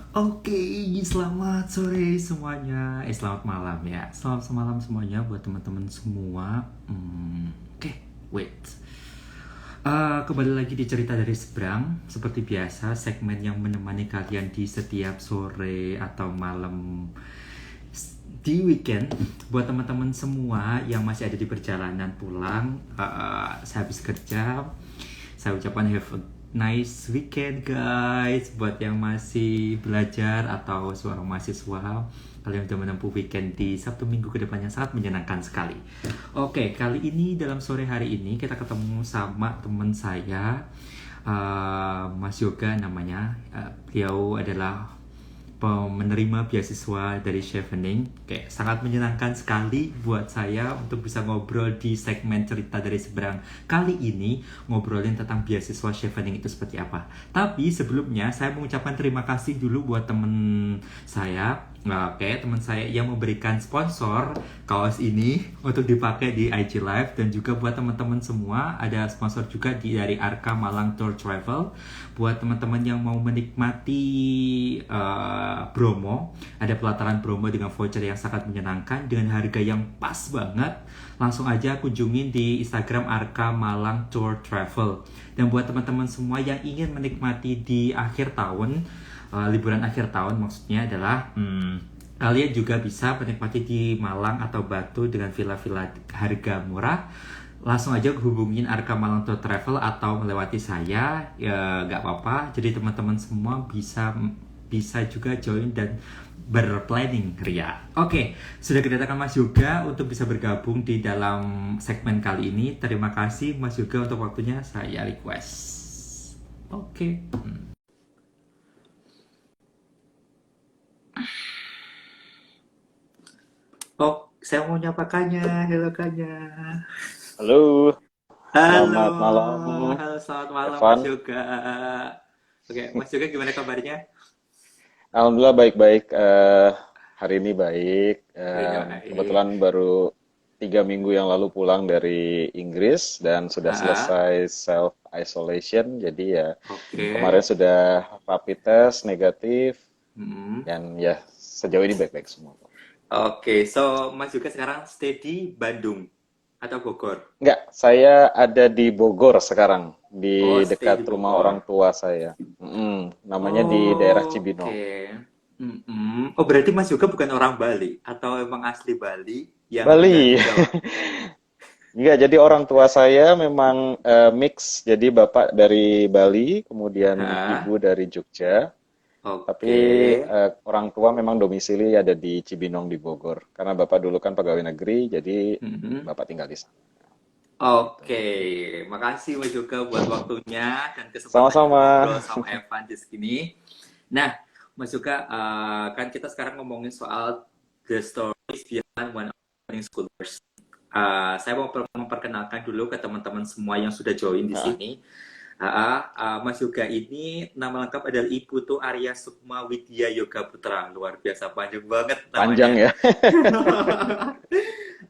Oke, selamat sore semuanya. Selamat malam ya. Selamat malam semuanya buat teman-teman semua. Oke, wait. Kembali lagi di cerita dari seberang. Seperti biasa, segmen yang menemani kalian di setiap sore atau malam di weekend. Buat teman-teman semua yang masih ada di perjalanan pulang, sehabis kerja, saya ucapkan have a nice weekend guys. Buat yang masih belajar atau seorang mahasiswa, kalian sudah menempuh weekend di Sabtu Minggu ke depannya sangat menyenangkan sekali. Oke, kali ini dalam sore hari ini kita ketemu sama teman saya, Mas Yoga namanya. Beliau adalah menerima beasiswa dari Chevening. Kayak sangat menyenangkan sekali buat saya untuk bisa ngobrol di segmen cerita dari seberang kali ini, ngobrolin tentang beasiswa Chevening itu seperti apa. Tapi sebelumnya saya mengucapkan terima kasih dulu buat temen saya. Oke, teman saya yang memberikan sponsor kaos ini untuk dipakai di IG Live, dan juga buat teman-teman semua ada sponsor juga dari Arka Malang Tour Travel. Buat teman-teman yang mau menikmati Bromo, ada pelataran Bromo dengan voucher yang sangat menyenangkan dengan harga yang pas banget. Langsung aja kunjungin di Instagram Arka Malang Tour Travel. Dan buat teman-teman semua yang ingin menikmati di akhir tahun, liburan akhir tahun maksudnya adalah kalian juga bisa menikmati di Malang atau Batu dengan villa-villa harga murah. Langsung aja hubungin Arka Malang Tour Travel atau melewati saya, ya nggak apa-apa. Jadi teman-teman semua bisa juga join dan berplanning ria. Oke, sudah kedatangan Mas Yoga untuk bisa bergabung di dalam segmen kali ini. Terima kasih Mas Yoga untuk waktunya, saya request. Oke. Oh, saya mau nyapa Kanya. Halo Kanya. Halo, Halo, selamat malam, halo selamat malam Mas Evan. Yoga. Oke, Mas Yoga gimana kabarnya? Alhamdulillah baik-baik. Hari ini baik. Hari ini baik. Kebetulan baru 3 minggu yang lalu pulang dari Inggris dan sudah Ah, selesai self isolation. Jadi ya oke. kemarin sudah rapid test negatif Mm. dan ya sejauh ini baik-baik semua. Oke, so Mas Yoga sekarang stay di Bandung atau Bogor? Enggak, saya ada di Bogor sekarang, Oh, di stay dekat di rumah orang Bogor. tua saya. Namanya di daerah Cibinong. Oke. Oh, berarti Mas Yoga bukan orang Bali atau emang asli Bali yang tinggal di Bali. Jawa? Enggak, jadi orang tua saya memang mix. Jadi bapak dari Bali, kemudian ibu Hah? dari Jogja. Tapi Oke. orang tua memang domisili ada di Cibinong di Bogor. Karena bapak dulu kan pegawai negeri, jadi Mhm. bapak tinggal di sana. Gitu. Oke, makasih Mas Yoga buat waktunya dan kesempatannya Sama-sama. ngobrol sama Evan di sini. Nah, Mas Yoga, kan kita sekarang ngomongin soal the stories behind one of the schoolers. Saya mau memperkenalkan dulu ke teman-teman semua yang sudah join di Hah? sini. Mas Yoga ini nama lengkap adalah Iputu Arya Sukma Widya Yoga Putra. Luar biasa panjang banget Panjang namanya. ya.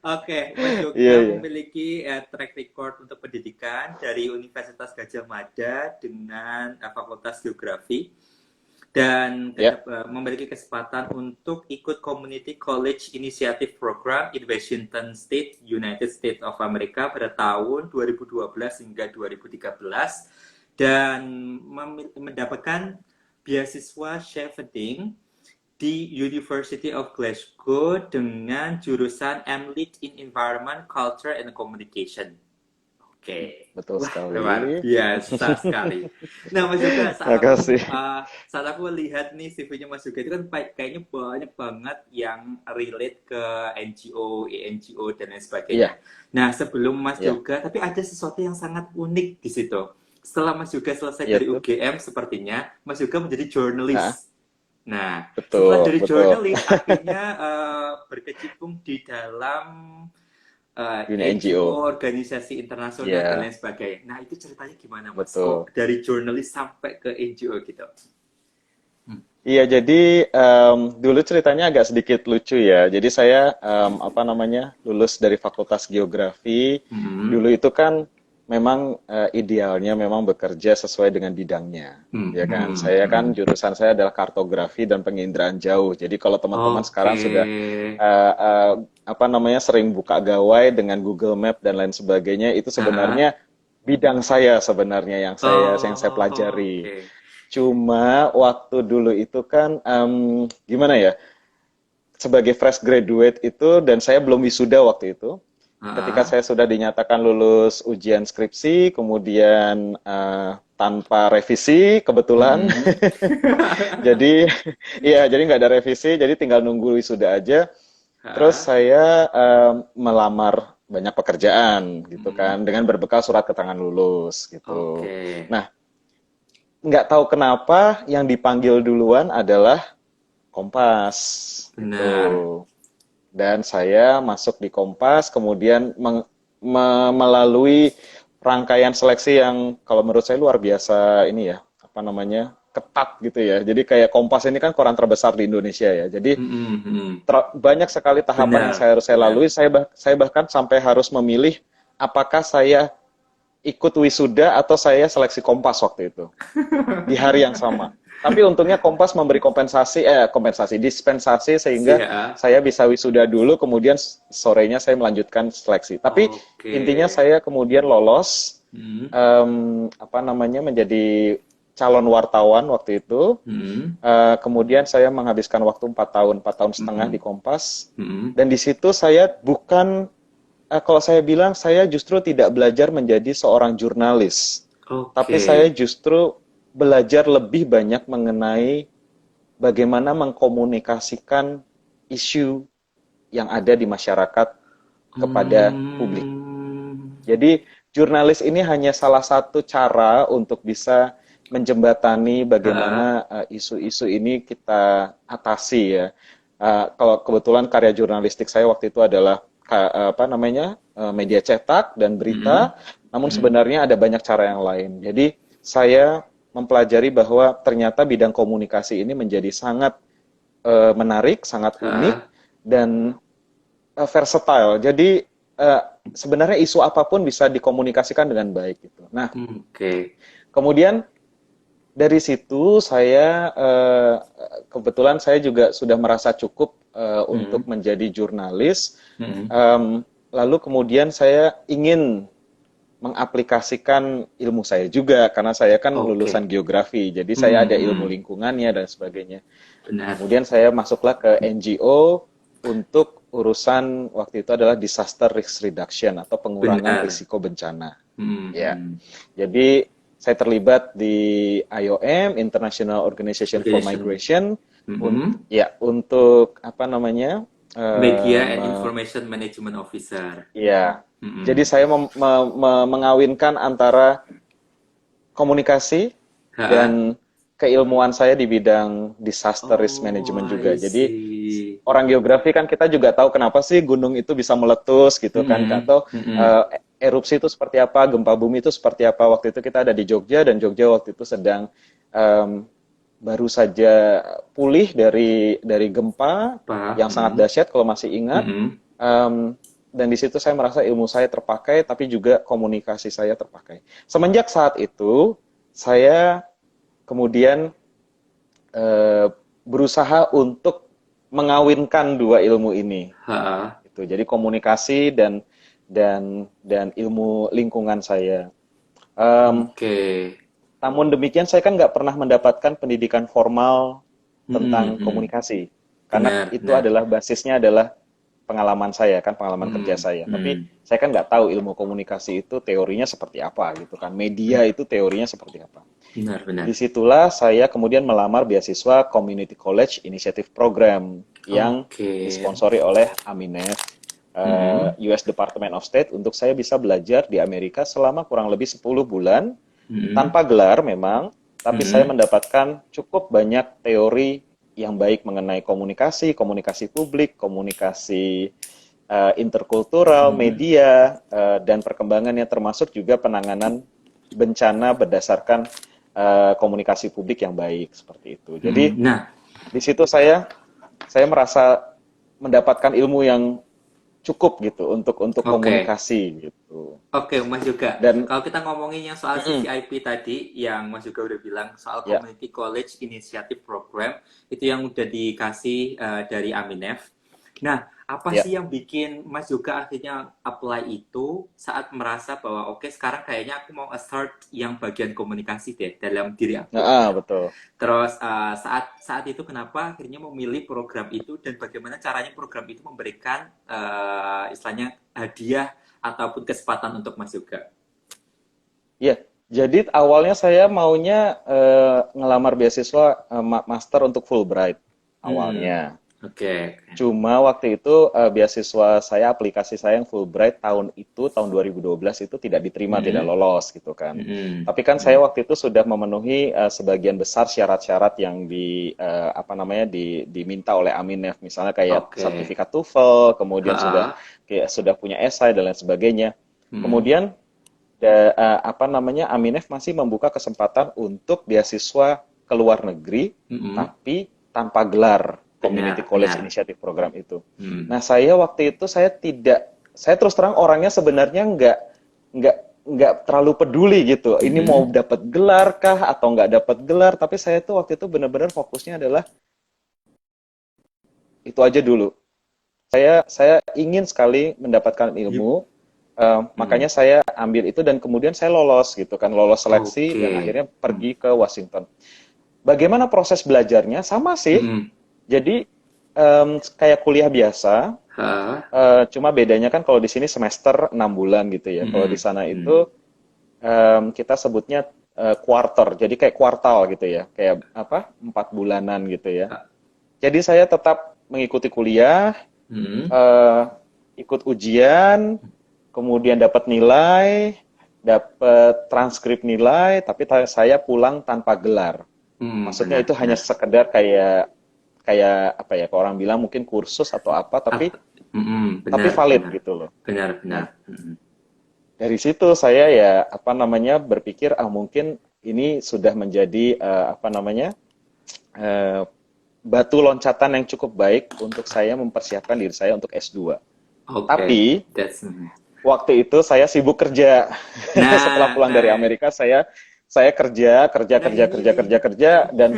Oke, Mas Iya, Yoga iya. memiliki track record untuk pendidikan dari Universitas Gadjah Mada dengan Fakultas Geografi, dan Ya, memiliki kesempatan untuk ikut Community College Initiative Program in Washington State, United States of America pada tahun 2012 hingga 2013, dan mendapatkan beasiswa Chevening di University of Glasgow dengan jurusan MLit in Environment, Culture, and Communication. Oke, betul wah luar sekali. biasa sekali. Nah Mas Yoga, Makasih. saat aku lihat nih CV-nya Mas Yoga itu kan kayaknya banyak banget yang relate ke NGO, NGO dan lain sebagainya. Iya, Nah sebelum Mas iya. Yoga, tapi ada sesuatu yang sangat unik di situ. Setelah Mas Yoga selesai Iya dari tuh. UGM, sepertinya Mas Yoga menjadi Ah, jurnalis. Nah, setelah betul, dari betul. jurnalis, akhirnya berkecimpung di dalam Dunia NGO, NGO. organisasi internasional, dan lain Iya, sebagainya. Nah, itu ceritanya gimana, Mas? Kok betul. dari jurnalis sampai ke NGO gitu? Hmm. Iya, jadi dulu ceritanya agak sedikit lucu ya. Jadi saya apa namanya lulus dari Fakultas Geografi. Hmm. Dulu itu kan memang idealnya memang bekerja sesuai dengan bidangnya, ya kan? Saya kan jurusan saya adalah kartografi dan penginderaan jauh. Jadi kalau teman-teman Oke. sekarang sudah uh, uh, apa namanya sering buka gawai dengan Google Map dan lain sebagainya, itu Ha-ha. sebenarnya bidang saya sebenarnya yang saya Oh, pelajari. oke. Cuma waktu dulu itu kan gimana ya? Sebagai fresh graduate itu dan saya belum wisuda waktu itu. Ketika Ha-ha. saya sudah dinyatakan lulus ujian skripsi, kemudian tanpa revisi kebetulan, Mm-mm. jadi iya jadi nggak ada revisi, jadi tinggal nunggu wisuda aja. Terus Ha-ha. saya melamar banyak pekerjaan gitu Mm. kan, dengan berbekal surat keterangan lulus gitu. Oke. Nah, nggak tahu kenapa yang dipanggil duluan adalah Kompas Benar. gitu. Dan saya masuk di Kompas, kemudian melalui rangkaian seleksi yang kalau menurut saya luar biasa ini ya, apa namanya, ketat gitu ya. Jadi kayak Kompas ini kan koran terbesar di Indonesia ya. Jadi Mm-mm, mm. banyak sekali tahapan yang Benar, harus saya benar. lalui. Saya bahkan sampai harus memilih apakah saya ikut wisuda atau saya seleksi Kompas waktu itu di hari yang sama. Tapi untungnya Kompas memberi dispensasi sehingga Siap. saya bisa wisuda dulu, kemudian sorenya saya melanjutkan seleksi. Tapi Oke. intinya saya kemudian lolos, Mm. apa namanya, menjadi calon wartawan waktu itu. Mm. Kemudian saya menghabiskan waktu 4 tahun setengah di Mm. Kompas. Mm. Dan di situ saya bukan, kalau saya bilang, saya justru tidak belajar menjadi seorang jurnalis. Tapi Oke. saya justru belajar lebih banyak mengenai bagaimana mengkomunikasikan isu yang ada di masyarakat kepada publik. Hmm. Jadi jurnalis ini hanya salah satu cara untuk bisa menjembatani Ha-ha. bagaimana isu-isu ini kita atasi ya. Kalau kebetulan karya jurnalistik saya waktu itu adalah apa namanya, media cetak dan Mm. berita, namun Mm. sebenarnya ada banyak cara yang lain. Jadi saya mempelajari bahwa ternyata bidang komunikasi ini menjadi sangat menarik, sangat unik Ha-ha. dan versatile. Jadi uh, sebenarnya isu apapun bisa dikomunikasikan dengan baik gitu. Nah, Oke. kemudian dari situ saya kebetulan saya juga sudah merasa cukup untuk Mm. menjadi jurnalis. Mm. Lalu kemudian saya ingin mengaplikasikan ilmu saya juga karena saya kan lulusan Oke. geografi. Jadi saya ada ilmu Mm. lingkungannya dan sebagainya. Benar. Kemudian saya masuklah ke NGO untuk urusan waktu itu adalah disaster risk reduction atau pengurangan Benar. risiko bencana. Mm. Ya, Mm. jadi saya terlibat di IOM, International Organization for Organization. Migration, Mm. ya untuk apa namanya, Media and Information Management Officer. ya. Jadi Mm. saya mengawinkan antara komunikasi Ha-ha. dan keilmuan saya di bidang disaster risk Oh, management juga. I Jadi see. orang geografi kan kita juga tahu kenapa sih gunung itu bisa meletus gitu kan, Mm. atau Mm. erupsi itu seperti apa, gempa bumi itu seperti apa. Waktu itu kita ada di Jogja dan Jogja waktu itu sedang em, baru saja pulih dari gempa Pak. yang sangat Mm. dahsyat kalau masih ingat. Mm. Em, dan di situ saya merasa ilmu saya terpakai, tapi juga komunikasi saya terpakai. Semenjak saat itu, saya kemudian eh, berusaha untuk mengawinkan dua ilmu ini. Ha-ha. Gitu. Jadi komunikasi dan ilmu lingkungan saya. Oke. Namun demikian saya kan nggak pernah mendapatkan pendidikan formal Mm. tentang Mm. komunikasi. Karena Benar, itu benar. adalah basisnya adalah pengalaman saya kan, pengalaman kerja Mm. saya. Tapi Mm. saya kan nggak tahu ilmu komunikasi itu teorinya seperti apa gitu kan. Media itu teorinya seperti apa. Benar, benar. Disitulah saya kemudian melamar beasiswa Community College Initiative Program yang Oke. disponsori oleh Aminef, Mm. US Department of State, untuk saya bisa belajar di Amerika selama kurang lebih 10 bulan, Mm. tanpa gelar memang, tapi saya Mm. mendapatkan cukup banyak teori yang baik mengenai komunikasi, komunikasi publik, komunikasi interkultural, Mm. media, dan perkembangannya, termasuk juga penanganan bencana berdasarkan komunikasi publik yang baik seperti itu. Jadi Mm. Nah, di situ saya merasa mendapatkan ilmu yang cukup gitu untuk Oke. komunikasi gitu. Oke, Mas juga. Dan Kalau kita ngomongin yang soal mm-mm, CCIP tadi, yang Mas juga udah bilang soal ya, Community College Initiative Program, itu yang udah dikasih dari Aminef. Nah, apa ya, sih yang bikin Mas juga akhirnya apply itu saat merasa bahwa oke, sekarang kayaknya aku mau start yang bagian komunikasi deh dalam diri aku. betul. Terus saat saat itu kenapa akhirnya memilih program itu dan bagaimana caranya program itu memberikan istilahnya hadiah ataupun kesempatan untuk Mas Yoga. Ya, jadi awalnya saya maunya ngelamar beasiswa master untuk Fulbright Hmm, awalnya. oke. Cuma waktu itu beasiswa saya, aplikasi saya yang Fulbright tahun itu, tahun 2012 itu tidak diterima, tidak Hmm, lolos gitu kan. hmm, Tapi kan saya hmm. waktu itu sudah memenuhi sebagian besar syarat-syarat yang apa namanya diminta oleh Aminef, misalnya kayak Oke. sertifikat TOEFL, kemudian sudah Ha, kayak sudah punya esai dan lain sebagainya. hmm, Kemudian apa namanya Aminef masih membuka kesempatan untuk beasiswa ke luar negeri, hmm. tapi tanpa gelar Community Benar, College benar. Initiative Program itu. Hmm, Nah, saya waktu itu saya terus terang orangnya sebenarnya nggak nggak terlalu peduli gitu. Ini mau hmm. dapat gelar kah atau nggak dapat gelar, tapi saya tuh waktu itu benar-benar fokusnya adalah itu aja dulu. Saya ingin sekali mendapatkan Yep. ilmu, Hmm. makanya saya ambil itu dan kemudian saya lolos gitu kan, lolos seleksi Oke. dan akhirnya Hmm. pergi ke Washington. Bagaimana proses belajarnya? Sama sih. Hmm. Jadi kayak kuliah biasa, Ha. cuma bedanya kan kalau di sini semester 6 bulan gitu ya. Kalau di Hmm. sana Hmm. itu kita sebutnya quarter, jadi kayak kuartal gitu ya, kayak apa 4 bulanan gitu ya. Ha. Jadi saya tetap mengikuti kuliah, Hmm. eh, ikut ujian, kemudian dapat nilai, dapat transkrip nilai, tapi saya pulang tanpa gelar. Hmm. Maksudnya Benar, itu hanya benar. sekedar kayak kayak apa ya, kalau orang bilang mungkin kursus atau apa, tapi Benar, valid benar. gitu loh. Benar, Nah, benar. Hmm. dari situ saya ya apa namanya berpikir mungkin ini sudah menjadi apa namanya eh, batu loncatan yang cukup baik untuk saya mempersiapkan diri saya untuk S2. Oke, Tapi that's waktu itu saya sibuk kerja. Setelah nah, pulang dari nah, Amerika, saya kerja, kerja, nah kerja, ini kerja, nih kerja, kerja, dan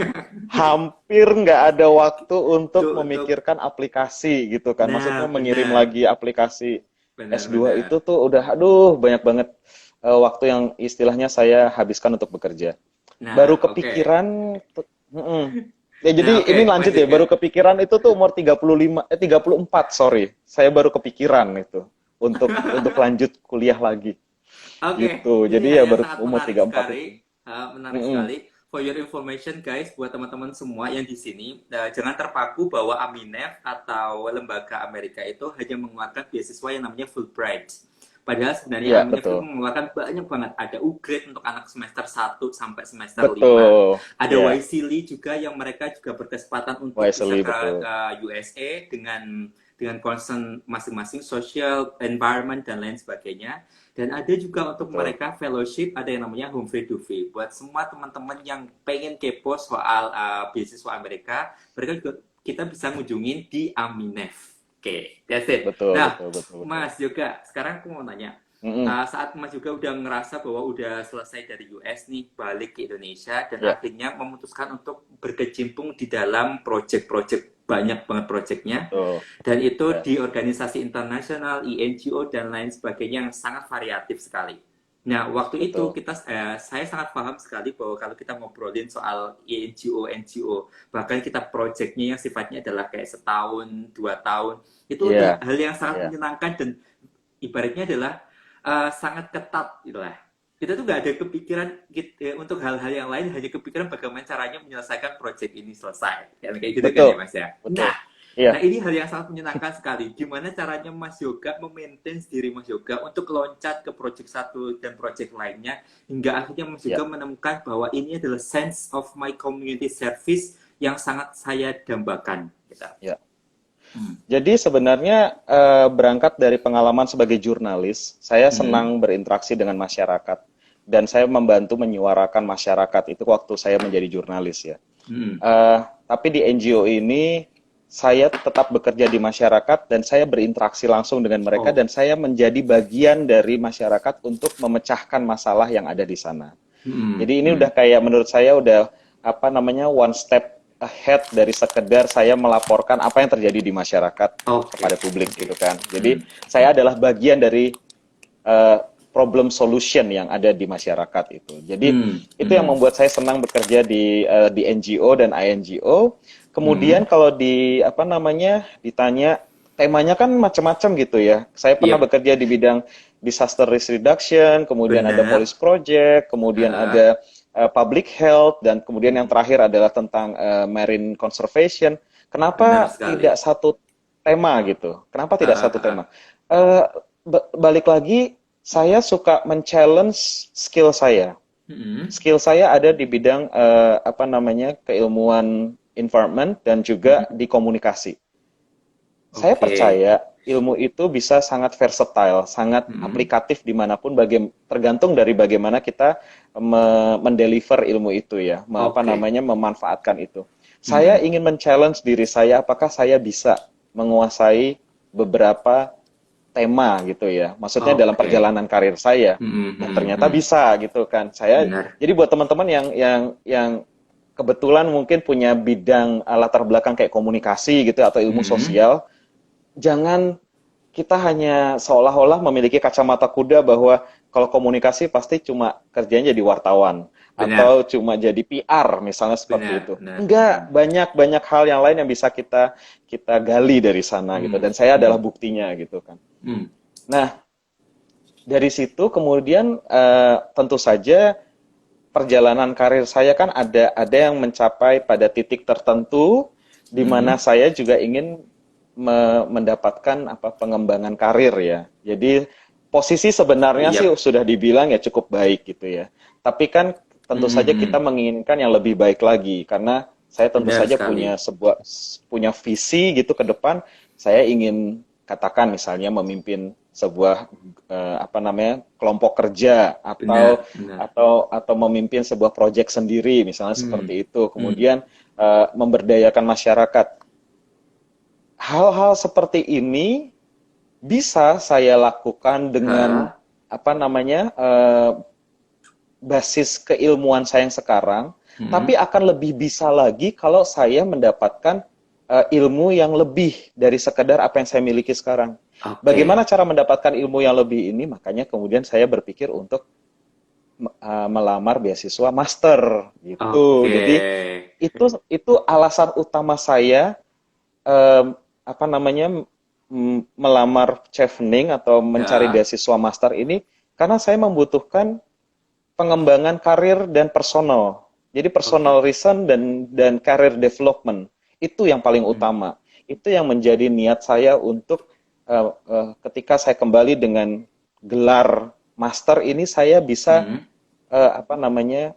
hampir nggak ada waktu untuk untuk memikirkan aplikasi gitu kan. Maksudnya nah mengirim benar, lagi aplikasi benar, S2 benar. itu tuh udah, aduh, banyak banget waktu yang istilahnya saya habiskan untuk bekerja. Baru Nah, oke. kepikiran, mm-mm. Ya Nah, jadi ini oke, Mas lanjut ya, baru juga. kepikiran itu tuh umur 34, sorry. Saya baru kepikiran itu untuk lanjut kuliah lagi Oke, gitu. ini Jadi hal ya yang baru sangat umur menarik 34 itu. sekali. Menarik Mm-mm. sekali. For your information guys, buat teman-teman semua yang di sini, jangan terpaku bahwa Aminef atau lembaga Amerika itu hanya mengeluarkan beasiswa yang namanya Fulbright. Padahal sebenarnya Iya, Aminef itu betul. mengeluarkan banyak banget. Ada upgrade untuk anak semester 1 sampai semester 5. Betul. Ada Ya, YSEALI juga yang mereka juga berkesempatan untuk bisa wisely ke betul. USA dengan concern masing-masing, social, environment, dan lain sebagainya. Dan ada juga untuk Betul. mereka fellowship, ada yang namanya Humphrey Duffy. Buat semua teman-teman yang pengen kepo soal beasiswa Amerika, mereka juga kita bisa ngunjungin di Aminef. Oke, that's it. Betul, Nah, betul, betul, betul. Mas juga, sekarang aku mau nanya. Mm-mm. Saat Mas juga udah ngerasa bahwa udah selesai dari US nih, balik ke Indonesia, dan Ya, akhirnya memutuskan untuk berkecimpung di dalam project-project, banyak banget projectnya, betul. dan itu Ya, di organisasi internasional, INGO, dan lain sebagainya yang sangat variatif sekali. Nah, waktu itu betul. saya sangat paham sekali bahwa kalau kita ngobrolin soal INGO, NGO, bahkan kita projectnya yang sifatnya adalah kayak setahun, 2 tahun, itu Iya, hal yang sangat iya. menyenangkan dan ibaratnya adalah sangat ketat gitu lah. Kita tuh nggak ada kepikiran gitu, untuk hal-hal yang lain, hanya kepikiran bagaimana caranya menyelesaikan project ini selesai. Kayak gitu kan ya Betul, Mas ya. betul. Nah, Iya, Nah, ini hal yang sangat menyenangkan sekali. Gimana caranya Mas Yoga memaintain diri Mas Yoga untuk loncat ke project satu dan project lainnya, hingga akhirnya Mas ya, Yoga menemukan bahwa ini adalah sense of my community service yang sangat saya dambakan. Gitu. ya. Hmm. Jadi sebenarnya berangkat dari pengalaman sebagai jurnalis, saya Hmm. senang berinteraksi dengan masyarakat dan saya membantu menyuarakan masyarakat itu waktu saya menjadi jurnalis ya. Hmm. Eh, tapi di NGO ini saya tetap bekerja di masyarakat dan saya berinteraksi langsung dengan mereka Oh. dan saya menjadi bagian dari masyarakat untuk memecahkan masalah yang ada di sana. Hmm. Jadi ini Hmm. udah kayak menurut saya udah apa namanya one step ahead dari sekedar saya melaporkan apa yang terjadi di masyarakat Oke. kepada publik Oke. gitu kan. Jadi Hmm. saya adalah bagian dari eh, problem solution yang ada di masyarakat itu. Jadi Hmm. itu yang Hmm. membuat saya senang bekerja di NGO dan INGO. Hmm. Kemudian kalau di apa namanya ditanya temanya kan macam-macam gitu ya. Saya pernah Yep. bekerja di bidang disaster risk reduction, kemudian ada police Benar. project, kemudian Heeh. ada public health, dan kemudian yang terakhir adalah tentang marine conservation. Benar Kenapa sekali. tidak satu tema gitu? Kenapa tidak Heeh, satu heeh. tema? Eh, Balik lagi, saya suka men-challenge skill saya. Hmm. Skill saya ada di bidang apa namanya keilmuan environment dan juga Hmm. di komunikasi. Saya Oke. percaya ilmu itu bisa sangat versatile, sangat Hmm. aplikatif dimanapun, tergantung dari bagaimana kita mendeliver ilmu itu ya, apa Oke. namanya memanfaatkan itu. Saya Hmm. ingin men-challenge diri saya, apakah saya bisa menguasai beberapa tema gitu ya. Maksudnya dalam Oke. perjalanan karir saya Hmm. dan Hmm. ternyata Hmm. bisa gitu kan. Saya Benar. jadi buat teman-teman yang kebetulan mungkin punya bidang latar belakang kayak komunikasi gitu atau ilmu Hmm. sosial, jangan kita hanya seolah-olah memiliki kacamata kuda bahwa kalau komunikasi pasti cuma kerjanya jadi wartawan atau Benar. cuma jadi PR misalnya seperti Benar. itu. Benar. Enggak, Hmm. banyak hal yang lain yang bisa kita kita gali dari sana gitu Hmm. dan saya adalah Hmm. buktinya gitu kan. Hmm. Nah, dari situ kemudian tentu saja perjalanan karir saya kan ada yang mencapai pada titik tertentu di mana Hmm. saya juga ingin mendapatkan apa pengembangan karir ya. Jadi posisi sebenarnya sih Yap. sudah dibilang ya cukup baik gitu ya. Tapi kan tentu Hmm. saja Hmm. kita menginginkan yang lebih baik lagi karena saya tentu Benar saja sekali. punya visi gitu ke depan. Saya ingin katakan misalnya memimpin sebuah apa namanya kelompok kerja Benar. Benar. atau memimpin sebuah proyek sendiri misalnya Hmm. seperti itu. Hmm. Kemudian memberdayakan masyarakat. Hal-hal seperti ini bisa saya lakukan dengan Hah? apa namanya basis keilmuan saya yang sekarang, Hmm. tapi akan lebih bisa lagi kalau saya mendapatkan ilmu yang lebih dari sekedar apa yang saya miliki sekarang. Oke. Bagaimana cara mendapatkan ilmu yang lebih ini? Makanya kemudian saya berpikir untuk melamar beasiswa master gitu. Oke. Jadi itu alasan utama saya apa namanya melamar chevening atau mencari Ya. beasiswa master ini karena saya membutuhkan pengembangan karir dan personal. Jadi personal Oke. reason dan career development itu yang paling Hmm. utama. Itu yang menjadi niat saya untuk ketika saya kembali dengan gelar master ini saya bisa Hmm. apa namanya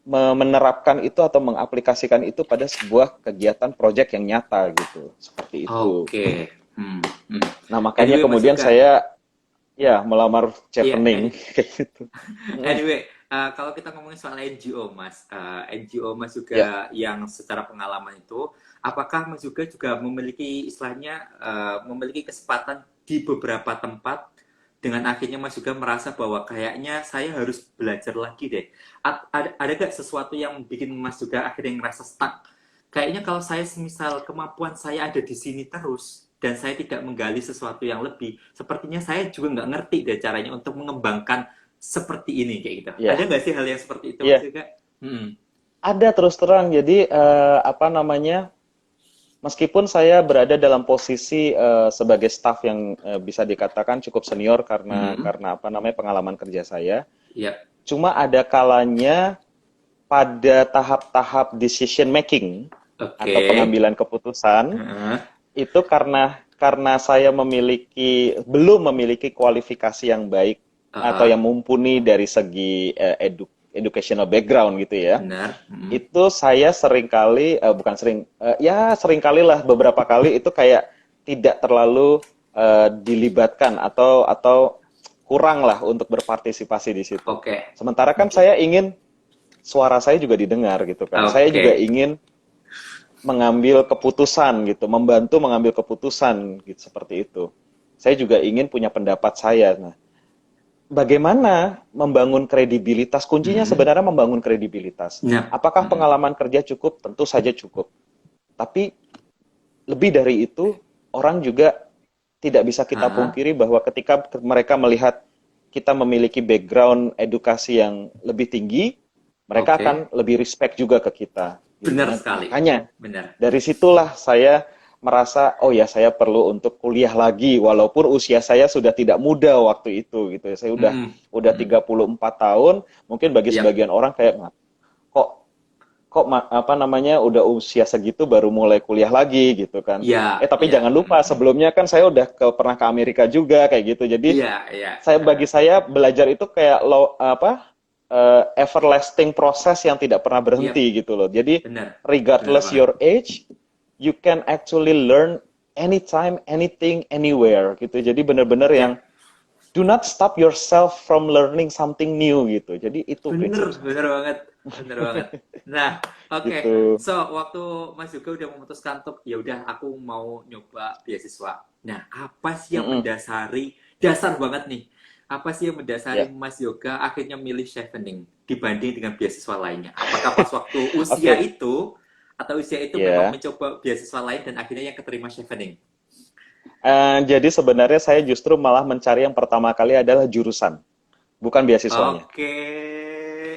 menerapkan itu atau mengaplikasikan itu pada sebuah kegiatan proyek yang nyata gitu. Seperti itu. Oke. Hmm. Hmm. Nah, makanya Anyway, Mas kemudian Yoga. saya ya melamar Iya. chevening kayak gitu. Anyway, kalau kita ngomongin soal NGO, Mas, NGO Mas Ya. juga yang secara pengalaman itu, apakah Mas juga memiliki istilahnya memiliki kesempatan di beberapa tempat dengan akhirnya Mas juga merasa bahwa kayaknya saya harus belajar lagi deh. Ada gak sesuatu yang bikin Mas juga akhirnya ngerasa stuck? Kayaknya kalau saya semisal kemampuan saya ada di sini terus dan saya tidak menggali sesuatu yang lebih, sepertinya saya juga nggak ngerti deh caranya untuk mengembangkan seperti ini kayak gitu. Ada Ya. nggak sih hal yang seperti itu Mas Iya, juga? Hmm. ada terus terang. Jadi apa namanya? Meskipun saya berada dalam posisi sebagai staff yang bisa dikatakan cukup senior Hmm. karena apa namanya pengalaman kerja saya, Ya. cuma ada kalanya pada tahap-tahap decision making Oke. atau pengambilan keputusan Heeh. itu karena saya belum memiliki kualifikasi yang baik atau Heeh. yang mumpuni dari segi educational background gitu ya. Benar. Hmm. Itu saya seringkali bukan sering ya seringkali lah beberapa kali itu kayak tidak terlalu dilibatkan atau kurang lah untuk berpartisipasi di situ. Oke. Sementara kan saya ingin suara saya juga didengar gitu kan. Saya juga Oke. ingin mengambil keputusan gitu, membantu mengambil keputusan gitu seperti itu. Saya juga ingin punya pendapat saya. Nah, bagaimana membangun kredibilitas? Kuncinya Mm-mm. sebenarnya membangun kredibilitas. Yap. Apakah Mm-mm. pengalaman kerja cukup? Tentu saja cukup. Tapi lebih dari itu, orang juga tidak bisa kita Ha, pungkiri bahwa ketika mereka melihat kita memiliki background edukasi yang lebih tinggi, mereka oke. akan lebih respect juga ke kita. Gitu. Benar Nah, sekali. makanya Benar. dari situlah saya merasa, oh ya saya perlu untuk kuliah lagi, walaupun usia saya sudah tidak muda waktu itu gitu. Saya Mm-mm. udah Mm-mm. 34 tahun, mungkin bagi Yap. sebagian orang kayak kok apa namanya udah usia segitu baru mulai kuliah lagi gitu kan. Ya, Tapi ya. jangan lupa Mm-mm. sebelumnya kan saya udah pernah ke Amerika juga kayak gitu. Jadi Iya, iya. bagi saya belajar itu kayak everlasting proses yang tidak pernah Yap, berhenti gitu loh. Jadi benar. Benar regardless banget. your age, you can actually learn anytime, anything, anywhere gitu. Jadi benar-benar yang Yap. do not stop yourself from learning something new gitu. Jadi itu Bener, prinsip saya. bener banget. Bener banget. Nah, oke. Gitu. So, waktu Mas juga udah memutuskan untuk, ya udah aku mau nyoba beasiswa. Nah, apa sih yang Mm-mm. mendasari, dasar banget nih, apa sih yang mendasari Ya. Mas Yoga akhirnya milih chevening dibanding dengan beasiswa lainnya? Apakah pas waktu usia Oke. itu, atau usia itu memang Ya. mencoba beasiswa lain dan akhirnya yang keterima chevening? Jadi sebenarnya saya justru malah mencari yang pertama kali adalah jurusan, bukan beasiswanya. Oke,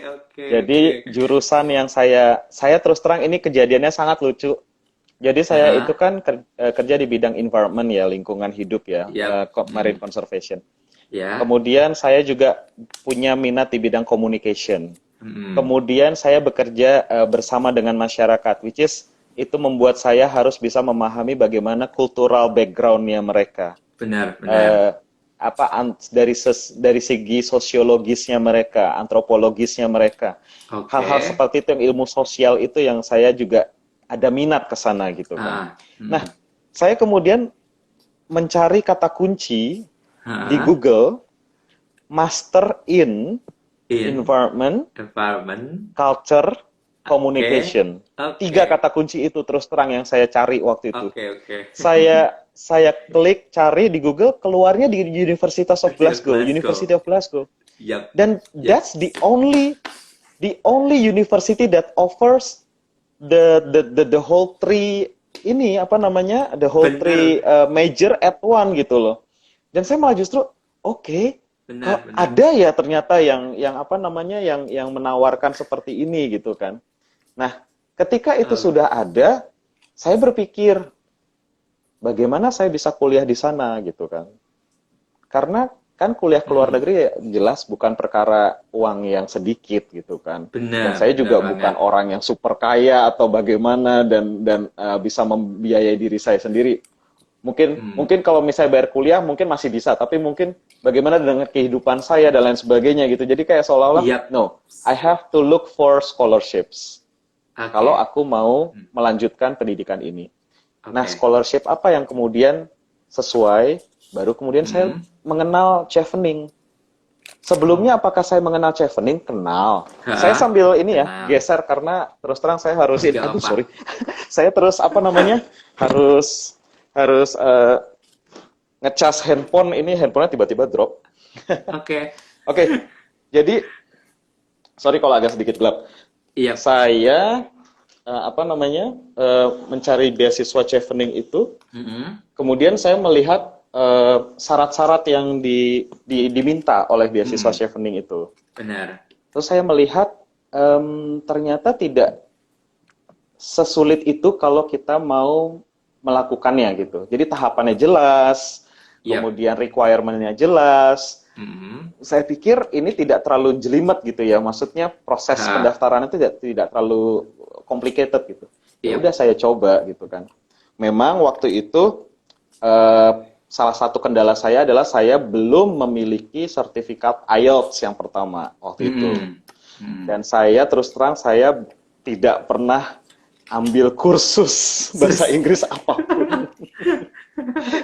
oke, oke. Jadi jurusan yang saya terus terang ini kejadiannya sangat lucu. Jadi saya itu Hah? kan kerja di bidang environment ya, lingkungan hidup ya, Yap. marine conservation. Ya. Kemudian saya juga punya minat di bidang communication. Mm-mm. Kemudian saya bekerja bersama dengan masyarakat, which is itu membuat saya harus bisa memahami bagaimana cultural background-nya mereka. Benar, benar. eh, dari segi sosiologisnya mereka, antropologisnya mereka. Hal-hal Oke. seperti itu yang ilmu sosial itu yang saya juga ada minat ke sana gitu kan. Ah, Nah, saya kemudian mencari kata kunci di ah, Google Master in in Environment, environment. Culture, Oke, Communication. oke, 3 kata kunci itu terus terang yang saya cari waktu itu. oke, oke. Saya klik cari di Google, keluarnya di University of University of Glasgow, Glasgow. University of Glasgow. Yap, Dan yap. that's the only university that offers the whole three ini apa namanya the whole three Benar, major at one gitu loh. Dan saya malah justru oke, benar, benar. ada ya ternyata yang apa namanya yang menawarkan seperti ini gitu kan. Nah, ketika itu Oh, sudah ada, saya berpikir bagaimana saya bisa kuliah di sana gitu kan. Karena kan kuliah ke luar mm, negeri ya jelas bukan perkara uang yang sedikit gitu kan. Dan benar, saya benar juga banget. bukan orang yang super kaya atau bagaimana dan bisa membiayai diri saya sendiri. Mungkin Hmm, mungkin kalau misalnya bayar kuliah mungkin masih bisa, tapi mungkin bagaimana dengan kehidupan saya dan lain sebagainya gitu. Jadi kayak seolah-olah yap. no, I have to look for scholarships kalau Oke, aku mau hmm, melanjutkan pendidikan ini. Nah, oke. scholarship apa yang kemudian sesuai? Baru kemudian saya Hmm, mengenal chevening. oh, Sebelumnya apakah saya mengenal chevening? Kenal. Saya hah? sambil ini ya, Kenal. geser karena terus terang saya harus ini. Gak Aduh, apa-apa. sorry. Saya terus apa namanya? Harus harus ngecas handphone ini handphonenya tiba-tiba drop. Oke, Oke. Jadi sorry kalau agak sedikit gelap. yap. Saya apa namanya? Mencari beasiswa chevening itu. Mm-mm, Kemudian saya melihat syarat-syarat yang diminta oleh beasiswa mm, chevening itu. benar. Terus saya melihat ternyata tidak sesulit itu kalau kita mau melakukannya gitu. Jadi tahapannya jelas, Yap. kemudian requirement-nya jelas. Mm-mm, Saya pikir ini tidak terlalu jelimet gitu ya. Maksudnya proses hah? pendaftaran itu tidak terlalu complicated gitu. Ya Yap. udah saya coba gitu kan. Memang waktu itu eh, salah satu kendala saya adalah saya belum memiliki sertifikat IELTS yang pertama waktu itu. Mm-mm, mm. Dan saya terus terang saya tidak pernah ambil kursus bahasa Sus. Inggris apapun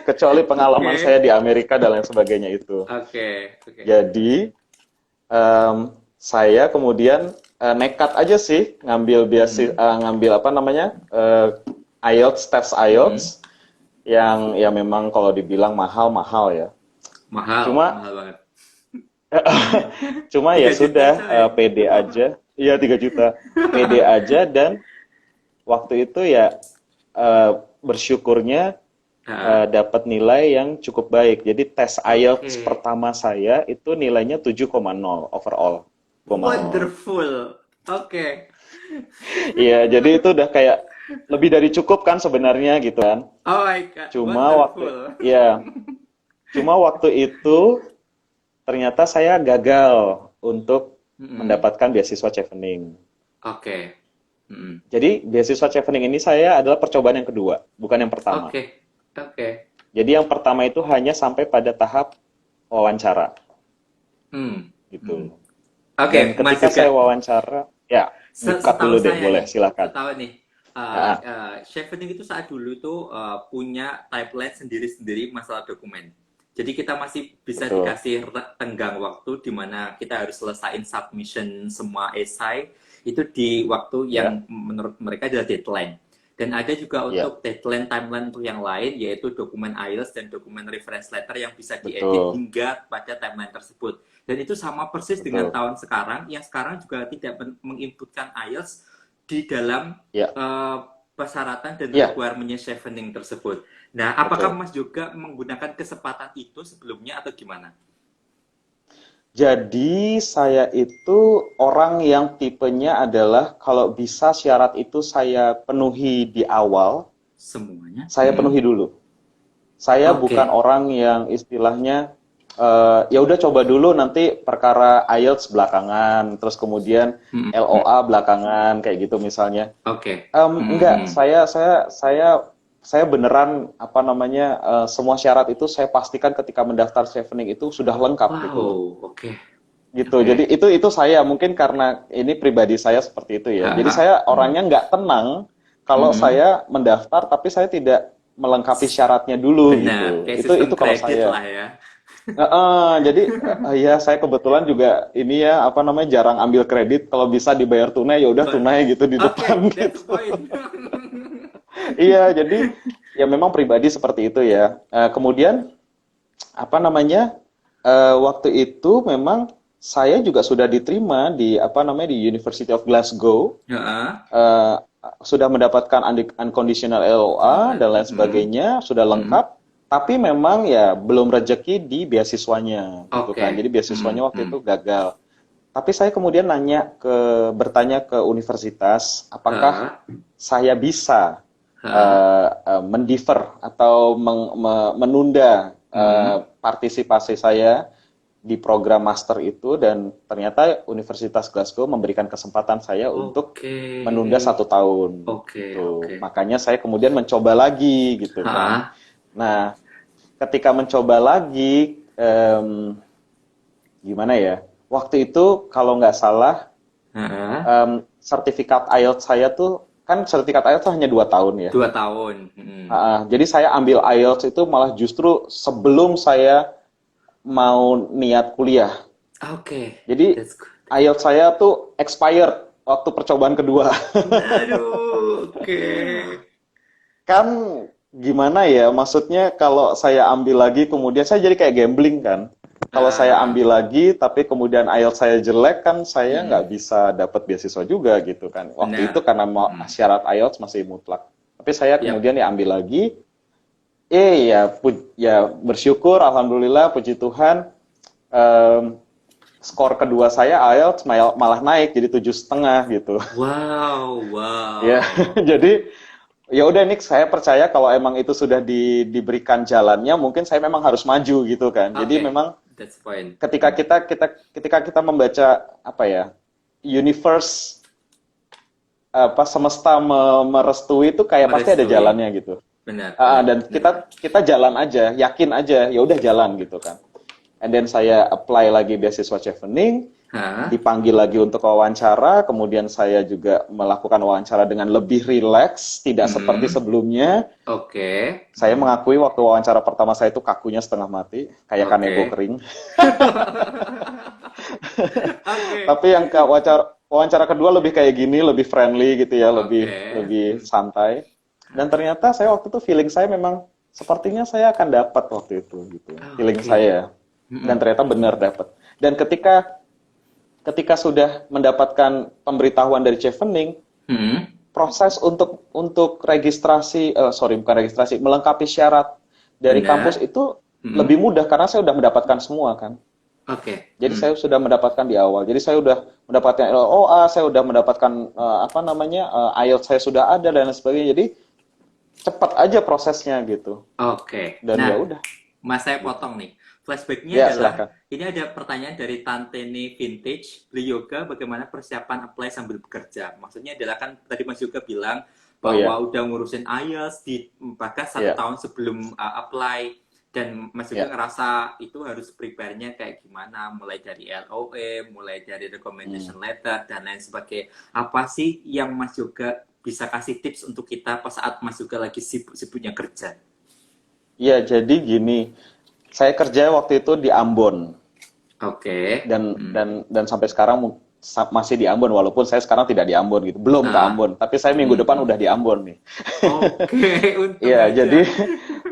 kecuali pengalaman Oke, saya di Amerika dan lain sebagainya itu. oke, oke. Jadi saya kemudian nekat aja sih ngambil Mm-mm, ngambil apa namanya IELTS, tes IELTS yang ya memang kalau dibilang mahal-mahal ya. Cuma Mahal banget. cuma ya 3 juta sudah, coy. pede aja. Iya 3 juta. Pede aja dan waktu itu ya bersyukurnya Ah, dapat nilai yang cukup baik. Jadi tes IELTS oke. pertama saya itu nilainya 7,0 overall. 7,0. Wonderful. Oke. Iya, jadi itu udah kayak lebih dari cukup kan sebenarnya gitu kan. Oh my God, Cuma waktu wonderful. ya, cuma waktu itu ternyata saya gagal untuk Mm-mm. mendapatkan beasiswa Chevening. Oke. Mm-mm. Jadi beasiswa Chevening ini saya adalah percobaan yang kedua, bukan yang pertama. Oke. Oke. Jadi yang pertama itu hanya sampai pada tahap wawancara Hmm. Hmm. gitu. Dan Oke, Mas ketika saya juga. wawancara, ya, cut Setahu dulu deh, saya boleh, nih, silakan. setahu nih, Ah, Chevening itu saat dulu tuh punya timeline sendiri-sendiri masalah dokumen. Jadi kita masih bisa betul. dikasih tenggang waktu di mana kita harus selesaiin submission semua esai itu di waktu Ya, yang menurut mereka adalah deadline. Dan ada juga ya, untuk deadline timeline untuk yang lain, yaitu dokumen IELTS dan dokumen reference letter yang bisa diedit betul, hingga pada timeline tersebut. Dan itu sama persis dengan betul. tahun sekarang, yang sekarang juga tidak menginputkan IELTS di dalam Ya, uh, persyaratan dan ya, requirement-nya Chevening tersebut. Nah, apakah betul. Mas juga menggunakan kesempatan itu sebelumnya atau gimana? Jadi saya itu orang yang tipenya adalah kalau bisa syarat itu saya penuhi di awal, Semuanya? saya penuhi dulu. Saya bukan Oke. orang yang istilahnya ya udah coba dulu nanti perkara IELTS belakangan, terus kemudian LOA belakangan kayak gitu misalnya. Oke. Enggak, saya beneran apa namanya semua syarat itu saya pastikan ketika mendaftar Chevening itu sudah lengkap gitu loh. Wow, oke. Gitu. Oke. Jadi itu saya mungkin karena ini pribadi saya seperti itu ya. Jadi Hah? saya orangnya nggak tenang kalau saya mendaftar tapi saya tidak melengkapi syaratnya dulu Benar, gitu. kayak Itu sistem kalau kredit saya. lah ya. Jadi ya saya kebetulan juga ini ya apa namanya jarang ambil kredit. Kalau bisa dibayar tunai ya udah tunai gitu di depan Oke, that's the gitu. point. Iya, jadi ya memang pribadi seperti itu ya. Kemudian apa namanya waktu itu memang saya juga sudah diterima di apa namanya di University of Glasgow, Heeh. eh, sudah mendapatkan unconditional LOA dan lain sebagainya, sudah lengkap. Tapi memang ya belum rezeki di beasiswanya gitu kan. Jadi Oke. beasiswanya waktu itu gagal. Tapi saya kemudian bertanya ke universitas, apakah Heeh. saya bisa Heeh. mendefer atau menunda partisipasi saya di program master itu dan ternyata Universitas Glasgow memberikan kesempatan saya untuk Oke. menunda 1 tahun Oke, gitu. oke. Makanya saya kemudian mencoba lagi gitu kan. Heeh. Nah, ketika mencoba lagi, gimana ya? Waktu itu kalau nggak salah, Heeh. sertifikat IELTS saya tuh kan sertifikat IELTS tuh hanya 2 tahun ya. 2 tahun. Jadi saya ambil IELTS itu malah justru sebelum saya mau niat kuliah. Oke, Jadi that's good. IELTS saya tuh expired waktu percobaan kedua. Aduh, oke. Kan gimana ya, maksudnya kalau saya ambil lagi kemudian saya jadi kayak gambling kan. Kalau saya Ah, ambil lagi tapi kemudian IELTS saya jelek kan saya nggak mm, bisa dapat beasiswa juga gitu kan. Waktu itu benar. karena syarat IELTS masih mutlak. Tapi saya Yap. kemudian ya ambil lagi. Ya, ya bersyukur, alhamdulillah, puji Tuhan. em, Skor kedua saya IELTS malah naik jadi 7,5 gitu. Wow, Ya, wow. jadi ya udah Nick, saya percaya kalau emang itu sudah diberikan jalannya, mungkin saya memang harus maju gitu kan. Jadi Oke, memang that's fine. ketika kita membaca apa ya, universe apa semesta merestui itu kayak pasti ada Merestui. jalannya gitu. Benar, benar, Dan benar banget. kita jalan aja, yakin aja, ya udah jalan gitu kan. And then saya apply lagi beasiswa Chevening, Hah? dipanggil lagi untuk wawancara, kemudian saya juga melakukan wawancara dengan lebih rileks, tidak seperti Hmm. sebelumnya. Oke. Saya mengakui waktu wawancara pertama saya itu kakunya setengah mati, kayak kanebo Oke. kering. Oke. Tapi yang wawancara kedua lebih kayak gini, lebih friendly gitu ya, lebih Oke. lebih santai. Dan ternyata saya waktu itu feeling saya memang sepertinya saya akan dapat waktu itu gitu. Feeling Oke. saya. Dan Mm-mm. ternyata benar dapat. Dan ketika sudah mendapatkan pemberitahuan dari Chevening, Mm-mm. proses untuk registrasi, sorry bukan registrasi, melengkapi syarat dari kampus Benar. itu lebih Mm-mm. mudah karena saya sudah mendapatkan semua kan. Oke. Jadi Mm. saya sudah mendapatkan di awal. Jadi saya sudah mendapatkan LOA, saya sudah mendapatkan apa namanya IELTS saya sudah ada dan lain sebagainya. Jadi cepat aja prosesnya gitu. Oke. Dan ya Nah, udah Mas saya gitu. potong nih. Flashbacknya Ya adalah, silahkan. ini ada pertanyaan dari Tante Ni Vintage, beli yoga bagaimana persiapan apply sambil bekerja. Maksudnya adalah kan tadi Mas juga bilang Oh bahwa ya, udah ngurusin IELTS di bahkan satu ya, tahun sebelum apply, dan Mas juga ya. ngerasa itu harus prepare-nya kayak gimana, mulai dari LOE, mulai dari Hmm. recommendation letter dan lain sebagainya. Apa sih yang Mas juga bisa kasih tips untuk kita pas saat Mas juga lagi sibuk-sibuknya kerja? Ya jadi gini, saya kerja waktu itu di Ambon Oke. Hmm. dan sampai sekarang masih di Ambon walaupun saya sekarang tidak di Ambon gitu. Belum ke Ah. Ambon, tapi saya minggu Hmm, depan hmm. udah di Ambon nih. Oke, untung Iya, jadi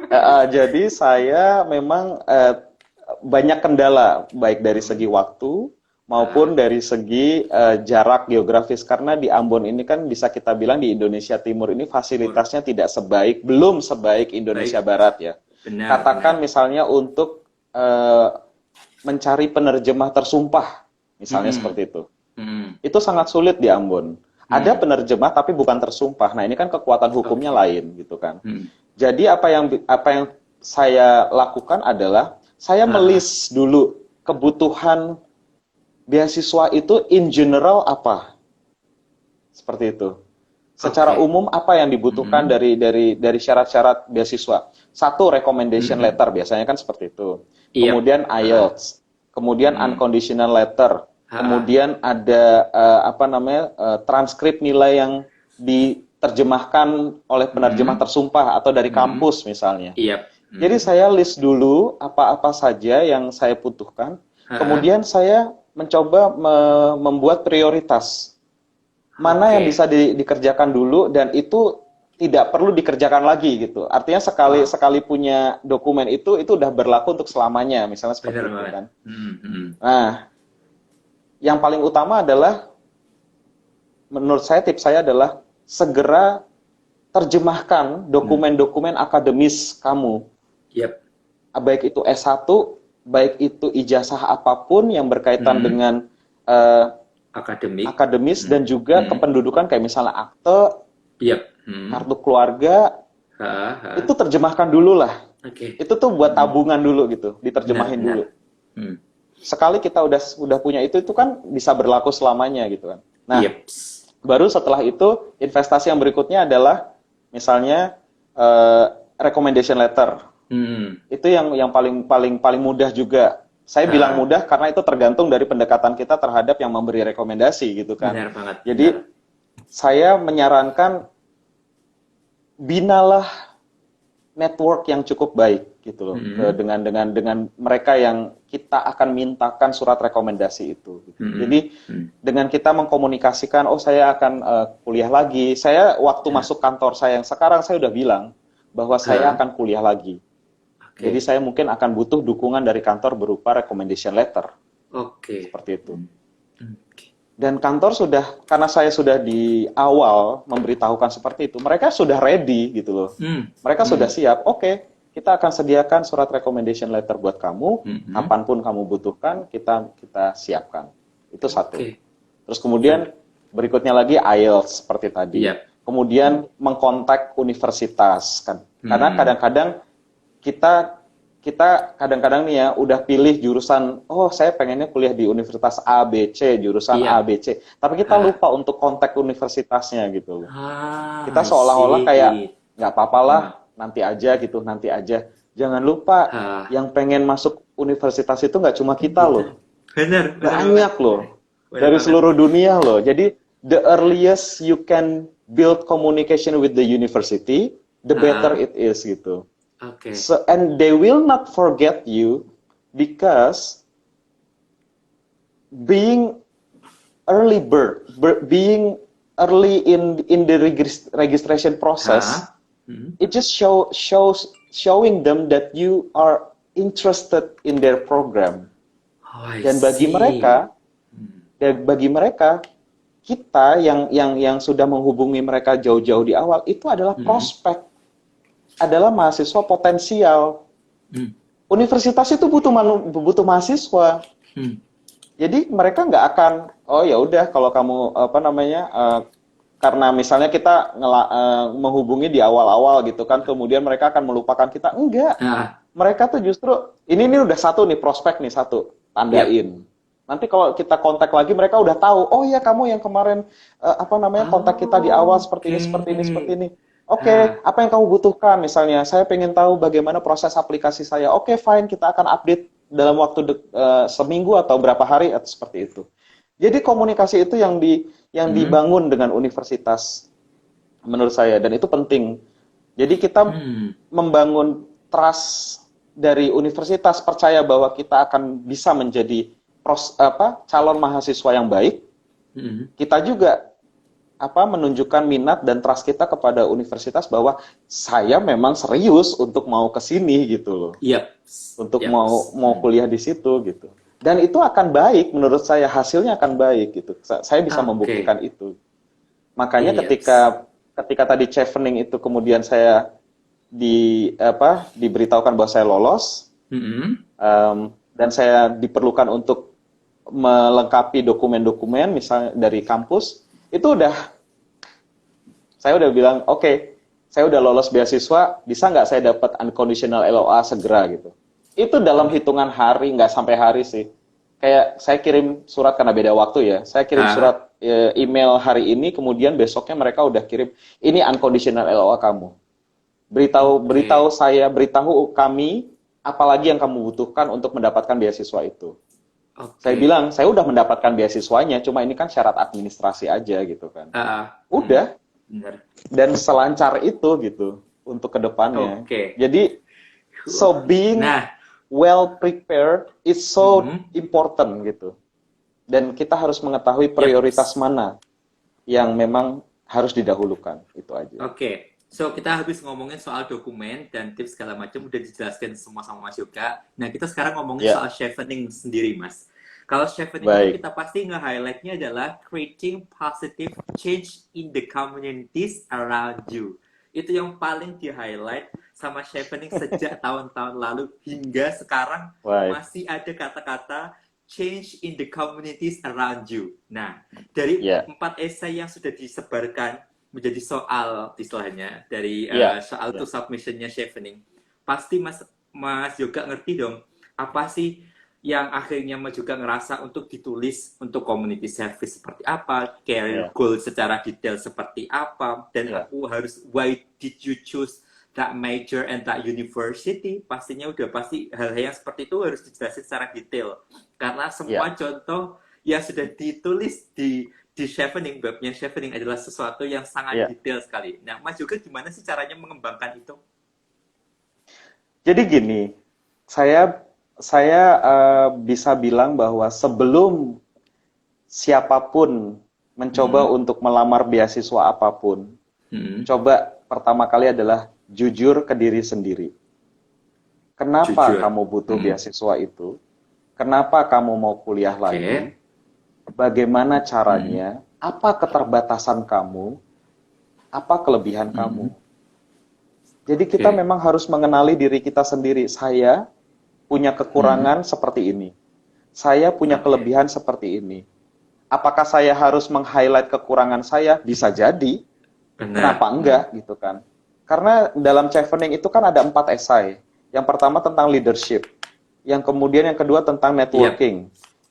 aja. jadi saya memang banyak kendala baik dari Hmm. segi waktu maupun Ah, dari segi jarak geografis karena di Ambon ini kan bisa kita bilang di Indonesia Timur ini Timur. fasilitasnya tidak belum sebaik Indonesia Baik, Barat ya. benar, Katakan benar. misalnya untuk eh, mencari penerjemah tersumpah, misalnya Hmm, seperti itu. hmm, Itu sangat sulit di Ambon. Ada hmm. penerjemah tapi bukan tersumpah. Nah, ini kan kekuatan hukumnya Oke. lain gitu kan. Hmm. Jadi apa yang saya lakukan adalah saya Ah, melis dulu kebutuhan beasiswa itu in general apa, seperti itu. Secara oke. umum apa yang dibutuhkan Hmm, dari syarat-syarat beasiswa? Satu, recommendation hmm. letter biasanya kan seperti itu. Iya. Kemudian Ah, IELTS, kemudian hmm. unconditional letter, Ah, kemudian ada apa namanya transkrip nilai yang diterjemahkan oleh penerjemah hmm, tersumpah atau dari hmm. kampus misalnya. Iya. Jadi Hmm. saya list dulu apa-apa saja yang saya butuhkan, Ah, kemudian saya mencoba membuat prioritas mana yang oke. bisa dikerjakan dulu dan itu tidak perlu dikerjakan lagi gitu. Artinya sekali Ah, sekali punya dokumen itu udah berlaku untuk selamanya, misalnya benar seperti itu banget. kan. Hmm, hmm. Nah, yang paling utama adalah menurut saya tips saya adalah segera terjemahkan Hmm. dokumen-dokumen akademis kamu. Yep. Baik itu S1, baik itu ijazah apapun yang berkaitan Hmm. dengan eh, Akademik. akademis Hmm. dan juga Hmm. kependudukan kayak misalnya akte, Yep. Hmm. kartu keluarga, Ha, itu ha. terjemahkan dulu lah. Oke. Itu tuh buat Hmm. tabungan dulu gitu, Benar, diterjemahin dulu. benar. Hmm. Sekali kita udah punya itu kan bisa berlaku selamanya gitu kan. Nah, Yep. baru setelah itu investasi yang berikutnya adalah misalnya eh, recommendation letter. Hmm. Itu yang paling paling paling mudah juga. Saya bilang Ha, mudah karena itu tergantung dari pendekatan kita terhadap yang memberi rekomendasi gitu kan. benar banget, benar. Jadi saya menyarankan binalah network yang cukup baik gitu loh Hmm. dengan mereka yang kita akan mintakan surat rekomendasi itu gitu. Hmm. Jadi Hmm. dengan kita mengkomunikasikan oh saya akan kuliah lagi. Saya waktu Ya. masuk kantor saya yang sekarang saya udah bilang bahwa saya Ha, akan kuliah lagi. Jadi oke. saya mungkin akan butuh dukungan dari kantor berupa recommendation letter Oke. seperti itu. Hmm. Oke. Dan kantor karena saya sudah di awal memberitahukan seperti itu, mereka sudah ready gitu loh. Hmm. Mereka sudah Hmm. siap, oke, kita akan sediakan surat recommendation letter buat kamu, Hmm. kapanpun kamu butuhkan, kita siapkan. Itu satu. Oke. Terus kemudian berikutnya lagi IELTS seperti tadi. Iya. Kemudian mengkontak universitas kan. Karena Hmm. kadang-kadang kita kita kadang-kadang nih ya udah pilih jurusan, oh saya pengennya kuliah di universitas A B C, jurusan A Iya. B C, tapi kita Ha. lupa untuk kontak universitasnya gitu loh. Ah, Kita I seolah-olah kayak see. nggak apa-apa lah, Hmm. nanti aja gitu, nanti aja. Jangan lupa Ha. yang pengen masuk universitas itu nggak cuma kita Gitu. loh, Benar, benar banget. banyak loh, Benar dari banget. seluruh dunia loh. Jadi the earliest you can build communication with the university, the better Ha. it is gitu. Oke. So and they will not forget you because being early bird, being early in the registration process Ha. Hmm. it just showing them that you are interested in their program. Oh, I Dan bagi see. mereka, kita yang sudah menghubungi mereka jauh-jauh di awal itu adalah Hmm. prospek, adalah mahasiswa potensial. Hmm. Universitas itu butuh mahasiswa. Hmm. Jadi mereka nggak akan, oh ya udah kalau kamu apa namanya, karena misalnya kita menghubungi di awal-awal gitu kan, kemudian mereka akan melupakan kita. Enggak, Ah, mereka tuh justru ini udah satu nih prospek nih satu, yep. tandain. Nanti kalau kita kontak lagi mereka udah tahu, oh ya kamu yang kemarin apa namanya kontak kita di awal seperti Oke. ini seperti ini seperti ini. Oke, Ah, apa yang kamu butuhkan? Misalnya, saya pengen tahu bagaimana proses aplikasi saya. Oke, fine, kita akan update dalam waktu seminggu atau berapa hari atau seperti itu. Jadi komunikasi itu yang hmm. dibangun dengan universitas menurut saya dan itu penting. Jadi kita Hmm. membangun trust dari universitas percaya bahwa kita akan bisa menjadi calon mahasiswa yang baik. Hmm. Kita juga menunjukkan minat dan trust kita kepada universitas bahwa saya memang serius untuk mau ke sini gitu loh. Yep. Untuk Yep. mau Hmm. kuliah di situ gitu. Dan itu akan baik menurut saya, hasilnya akan baik gitu. Saya bisa Oke. membuktikan itu. Makanya Yep. ketika tadi chevening itu kemudian saya diberitahukan bahwa saya lolos, Hmm. dan saya diperlukan untuk melengkapi dokumen-dokumen misalnya dari kampus, itu saya udah bilang oke, saya udah lolos beasiswa, bisa nggak saya dapat unconditional LOA segera gitu. Itu dalam hitungan hari, nggak sampai hari sih. Kayak saya kirim surat karena beda waktu ya. Saya kirim Ah, surat email hari ini, kemudian besoknya mereka udah kirim ini unconditional LOA kamu. Beritahu oke. saya, beritahu kami apalagi yang kamu butuhkan untuk mendapatkan beasiswa itu. Saya Oke. bilang, saya udah mendapatkan beasiswanya, cuma ini kan syarat administrasi aja gitu kan. Hmm. Udah, Benar. dan selancar itu gitu untuk kedepannya. Oke. Jadi, so being Nah, well prepared is so hmm. important gitu. Dan kita harus mengetahui Yep. prioritas mana yang memang harus didahulukan. Itu aja. Oke, so kita habis ngomongin soal dokumen dan tips segala macam udah dijelaskan semua sama Mas Yoga. Nah, kita sekarang ngomongin Ya, soal chevening sendiri, Mas. Kalau chevening itu baik. kita pasti nge-highlightnya adalah creating positive change in the communities around you. Itu yang paling di-highlight sama chevening sejak tahun-tahun lalu hingga sekarang Baik. masih ada kata-kata change in the communities around you. Nah, dari Ya, 4 esai yang sudah disebarkan menjadi soal istilahnya dari ya, soal to ya, submissionnya chevening, pasti Mas Yoga ngerti dong apa sih yang akhirnya Mas juga ngerasa untuk ditulis untuk community service seperti apa, career ya, goal secara detail seperti apa, dan ya, aku harus why did you choose that major and that university, pastinya udah pasti hal-hal yang seperti itu harus dijelasin secara detail karena semua ya. contoh yang sudah ditulis di chevening, babnya chevening adalah sesuatu yang sangat Ya. detail sekali. Nah, Mas juga gimana sih caranya mengembangkan itu? Jadi gini, saya bisa bilang bahwa sebelum siapapun mencoba Hmm. untuk melamar beasiswa apapun, Hmm. coba pertama kali adalah jujur ke diri sendiri. Kenapa Jujur. kamu butuh Hmm. beasiswa itu? Kenapa kamu mau kuliah lagi? Oke. Bagaimana Hmm. caranya? Apa keterbatasan kamu? Apa kelebihan Hmm. kamu? Jadi kita Oke. memang harus mengenali diri kita sendiri. Saya punya Hmm. kekurangan seperti ini. Saya punya Oke. kelebihan seperti ini. Apakah saya harus meng-highlight kekurangan saya? Bisa jadi. Kenapa Benar. Hmm. enggak gitu kan? Karena dalam chevening itu kan ada 4 esai. Yang pertama tentang leadership. Yang kemudian yang kedua tentang Yep. networking.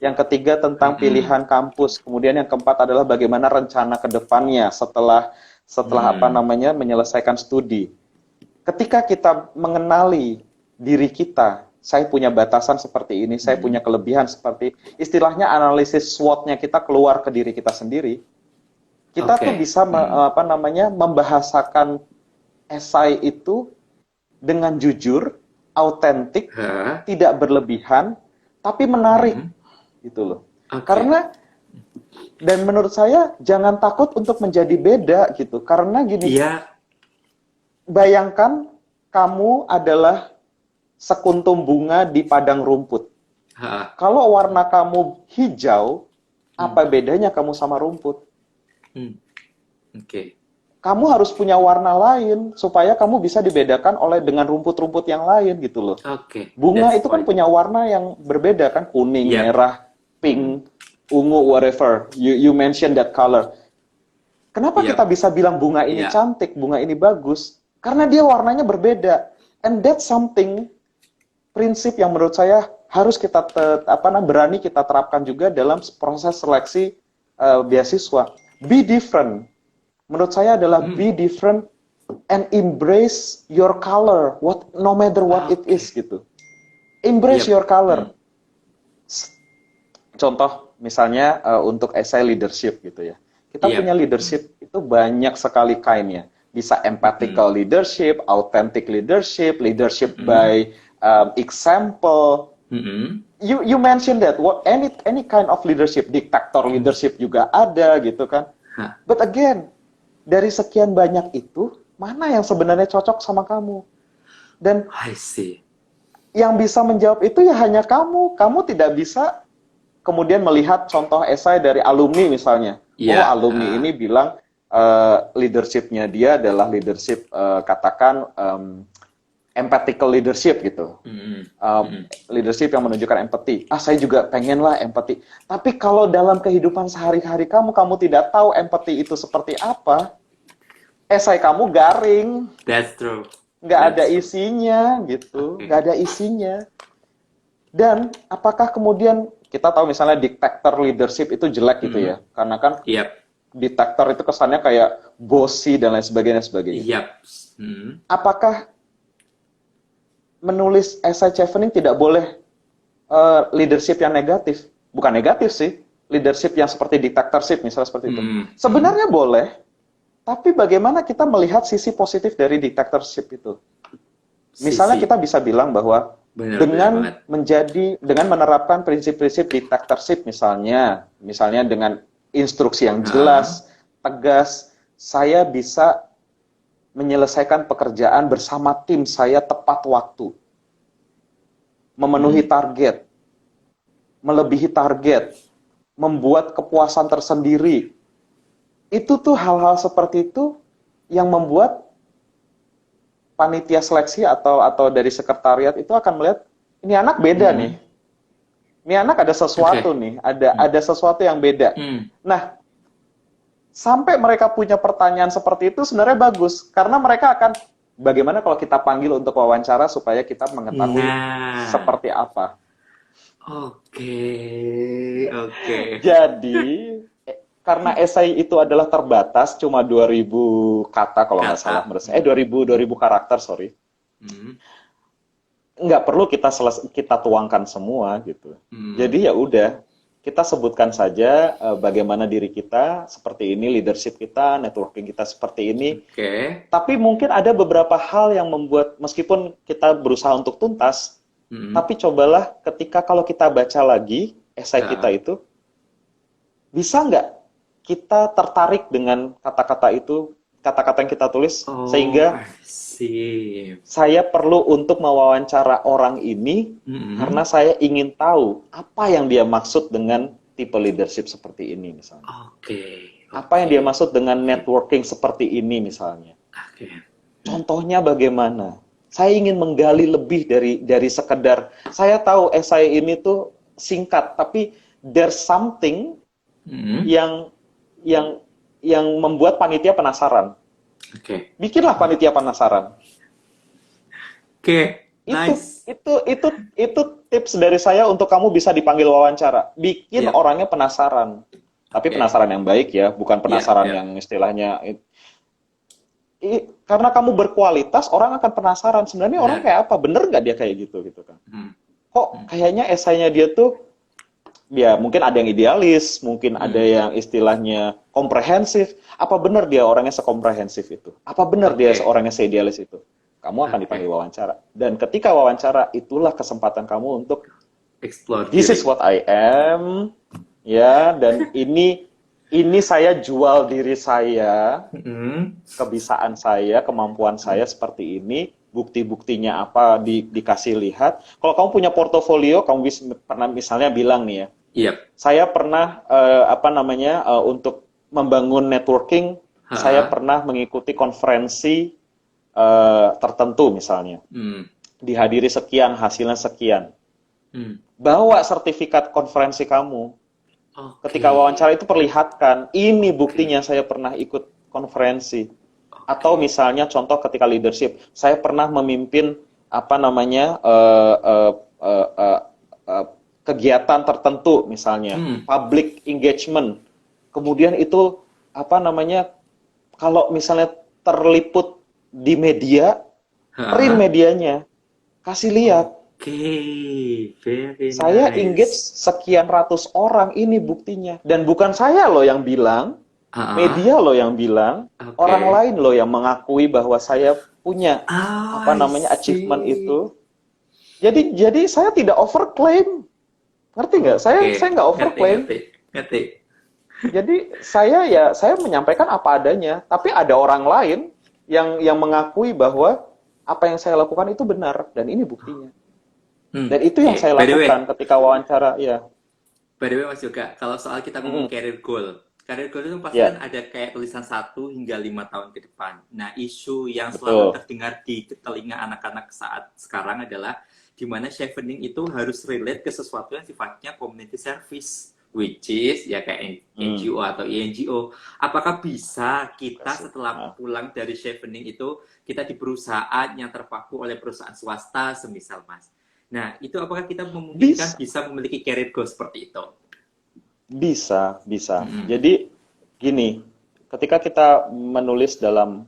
Yang ketiga tentang Hmm. pilihan kampus. Kemudian yang keempat adalah bagaimana rencana ke depannya setelah Hmm. menyelesaikan studi. Ketika kita mengenali diri kita, saya punya batasan seperti ini, saya Hmm. punya kelebihan seperti, istilahnya analisis SWOT-nya kita keluar ke diri kita sendiri, kita tuh Oke. bisa Hmm. membahasakan esai itu dengan jujur, autentik, Hah? tidak berlebihan, tapi menarik Hmm. gitu loh. Oke. Karena dan menurut saya jangan takut untuk menjadi beda gitu. Karena gini, Iya. bayangkan kamu adalah sekuntum bunga di padang rumput. Ha. Kalau warna kamu hijau, Hmm. apa bedanya kamu sama rumput? Hmm. Oke. Kamu harus punya warna lain supaya kamu bisa dibedakan oleh dengan rumput-rumput yang lain gitu loh. Oke. Bunga That's itu kan point. punya warna yang berbeda kan, kuning, Yep. merah, pink, ungu, whatever. You mention that color. Kenapa kita Yep. bisa bilang bunga ini Yeah. cantik, bunga ini bagus? Karena dia warnanya berbeda. And that's something, prinsip yang menurut saya harus kita berani kita terapkan juga dalam proses seleksi beasiswa. Be different. Menurut saya adalah be different and embrace your color, no matter what it is gitu. Embrace Yep. your color. Contoh misalnya untuk essay leadership gitu ya. Kita Yep. punya leadership itu banyak sekali kainnya. Bisa empathical leadership, authentic leadership, leadership by example. You mentioned that any kind of leadership, dictator leadership juga ada gitu kan. Hah. But again, dari sekian banyak itu, mana yang sebenarnya cocok sama kamu? Dan I see. yang bisa menjawab itu ya hanya kamu. Kamu tidak bisa kemudian melihat contoh esai dari alumni misalnya. Yeah. Oh, alumni ini bilang leadership-nya dia adalah leadership katakan empathical leadership gitu. Leadership yang menunjukkan empati. Saya juga pengen lah empati. Tapi kalau dalam kehidupan sehari-hari kamu tidak tahu empati itu seperti apa, esai kamu garing. That's true. Nggak ada isinya gitu. Okay. Nggak ada isinya. Dan apakah kemudian kita tahu misalnya dictator leadership itu jelek gitu ya. Karena kan Yep. dictator itu kesannya kayak bossy dan lain sebagainya. Yep. Apakah menulis esai chevening tidak boleh leadership yang negatif? Bukan negatif sih, leadership yang seperti dictatorship misalnya seperti itu. Sebenarnya boleh, tapi bagaimana kita melihat sisi positif dari dictatorship itu? Misalnya kita bisa bilang bahwa dengan menerapkan prinsip-prinsip dictatorship misalnya dengan instruksi yang jelas, tegas, saya bisa menyelesaikan pekerjaan bersama tim saya tepat waktu. Memenuhi target, melebihi target, membuat kepuasan tersendiri. Itu tuh hal-hal seperti itu yang membuat panitia seleksi atau dari sekretariat itu akan melihat ini anak beda nih. Ini anak ada sesuatu nih, ada sesuatu yang beda. Nah, sampai mereka punya pertanyaan seperti itu sebenarnya bagus karena mereka akan bagaimana kalau kita panggil untuk wawancara supaya kita mengetahui seperti apa. Oke. Jadi karena esai itu adalah terbatas cuma 2000 kata kalau nggak salah menurut saya 2000 karakter sorry. Nggak perlu kita tuangkan semua gitu. Jadi ya udah kita sebutkan saja bagaimana diri kita seperti ini, leadership kita, networking kita seperti ini. Tapi mungkin ada beberapa hal yang membuat meskipun kita berusaha untuk tuntas, tapi cobalah kalau kita baca lagi esai kita itu, bisa nggak kita tertarik dengan kata-kata itu, kata-kata yang kita tulis, sehingga saya perlu untuk mewawancara orang ini karena saya ingin tahu apa yang dia maksud dengan tipe leadership seperti ini misalnya. Apa yang dia maksud dengan networking seperti ini misalnya. Contohnya bagaimana? Saya ingin menggali lebih dari sekedar saya tahu esai ini tuh singkat tapi there's something yang membuat panitia penasaran. Bikinlah panitia penasaran. Nice. Itu tips dari saya untuk kamu bisa dipanggil wawancara. Bikin orangnya penasaran. Tapi penasaran yang baik ya, bukan penasaran yang istilahnya. Karena kamu berkualitas, orang akan penasaran. Sebenarnya orang kayak apa? Bener nggak dia kayak gitu kan? Kok kayaknya esainya dia tuh ya mungkin ada yang idealis, mungkin ada yang istilahnya komprehensif. Apa benar dia orangnya sekomprehensif itu? Apa benar dia orangnya seidealis itu? Kamu akan dipanggil wawancara. Dan ketika wawancara, itulah kesempatan kamu untuk explore. This is what I am. Ya, dan ini Ini saya jual diri saya, Mm-mm. kebiasaan saya, kemampuan saya seperti ini, bukti-buktinya apa dikasih lihat. Kalau kamu punya portofolio, kamu pernah misalnya bilang nih ya, Yep. saya pernah untuk membangun networking, saya Ha. pernah mengikuti konferensi tertentu misalnya, Hmm. dihadiri sekian, hasilnya sekian. Hmm. Bawa sertifikat konferensi kamu. Oke. Ketika wawancara itu perlihatkan, ini Oke. buktinya saya pernah ikut konferensi. Atau Oke. misalnya contoh ketika leadership, saya pernah memimpin eh, eh, eh, kegiatan tertentu misalnya, Hmm. public engagement. Kemudian itu kalau misalnya terliput di media, print Ha. medianya, kasih lihat. Oke. Very Saya engage nice. sekian ratus orang, ini buktinya. Dan bukan saya loh yang bilang, Ha. media loh yang bilang, orang Oke. lain loh yang mengakui bahwa saya punya Oh, I achievement see. itu. Jadi saya tidak overclaim. Ngerti nggak? Oke. Saya nggak Ngerti, overclaim. ngerti, ngerti. Jadi saya menyampaikan apa adanya, tapi ada orang lain yang mengakui bahwa apa yang saya lakukan itu benar dan ini buktinya. Hmm. Dan itu yang Oke. saya lakukan ketika wawancara, ya. By the way Mas Yoga, kalau soal kita ngomong Mm-mm. career goal itu pasti kan Ya, ada kayak tulisan 1 hingga 5 tahun ke depan. Nah, isu yang selalu betul. terdengar di telinga anak-anak saat sekarang adalah di mana chevening itu harus relate ke sesuatu yang sifatnya community service, which is ya kayak Hmm, NGO atau INGO. Apakah bisa kita kasih. setelah Nah, pulang dari chevening itu kita di perusahaan yang terpaku oleh perusahaan swasta semisal Mas? Nah, itu apakah kita memungkinkan bisa, bisa memiliki career goal seperti itu? bisa. Mm-mm. Jadi gini, ketika kita menulis dalam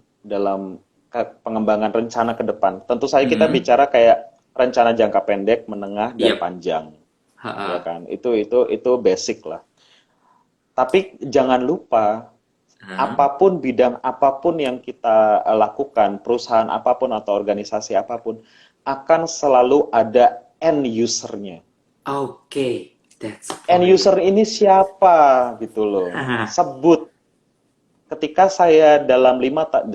pengembangan rencana ke depan, tentu saja kita Mm-mm. bicara kayak rencana jangka pendek, menengah, dan Yep. panjang, ya Ha-ha. kan? Itu basic lah. Tapi jangan lupa, Ha. apapun bidang apapun yang kita lakukan, perusahaan apapun atau organisasi apapun, akan selalu ada end user-nya. Oke, that's the End point. user ini siapa gitu loh. Ha. Sebut ketika saya dalam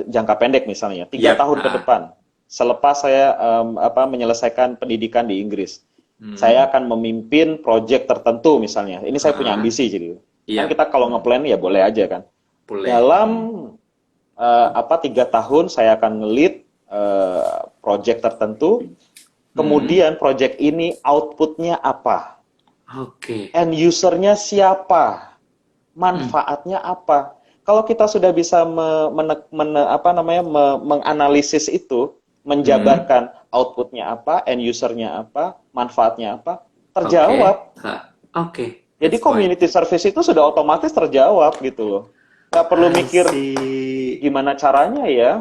jangka pendek misalnya, tiga Yep. tahun ke Ha. depan, selepas saya menyelesaikan pendidikan di Inggris, saya Hmm. akan memimpin proyek tertentu misalnya. Ini saya punya Ha. ambisi jadi. Kan Yep. kita kalau ngeplan ya boleh aja kan. Boleh. Dalam 3 tahun saya akan nge-lead project tertentu. Hmm. Kemudian project ini outputnya apa? Oke. End usernya siapa? Hmm. Manfaatnya apa? Kalau kita sudah bisa menganalisis itu, Hmm. menjabarkan outputnya apa, end usernya apa, manfaatnya apa, Oke. terjawab. Ha. Oke, Jadi that's point. community service itu sudah otomatis terjawab gitu loh. Nggak perlu I mikir see. gimana caranya ya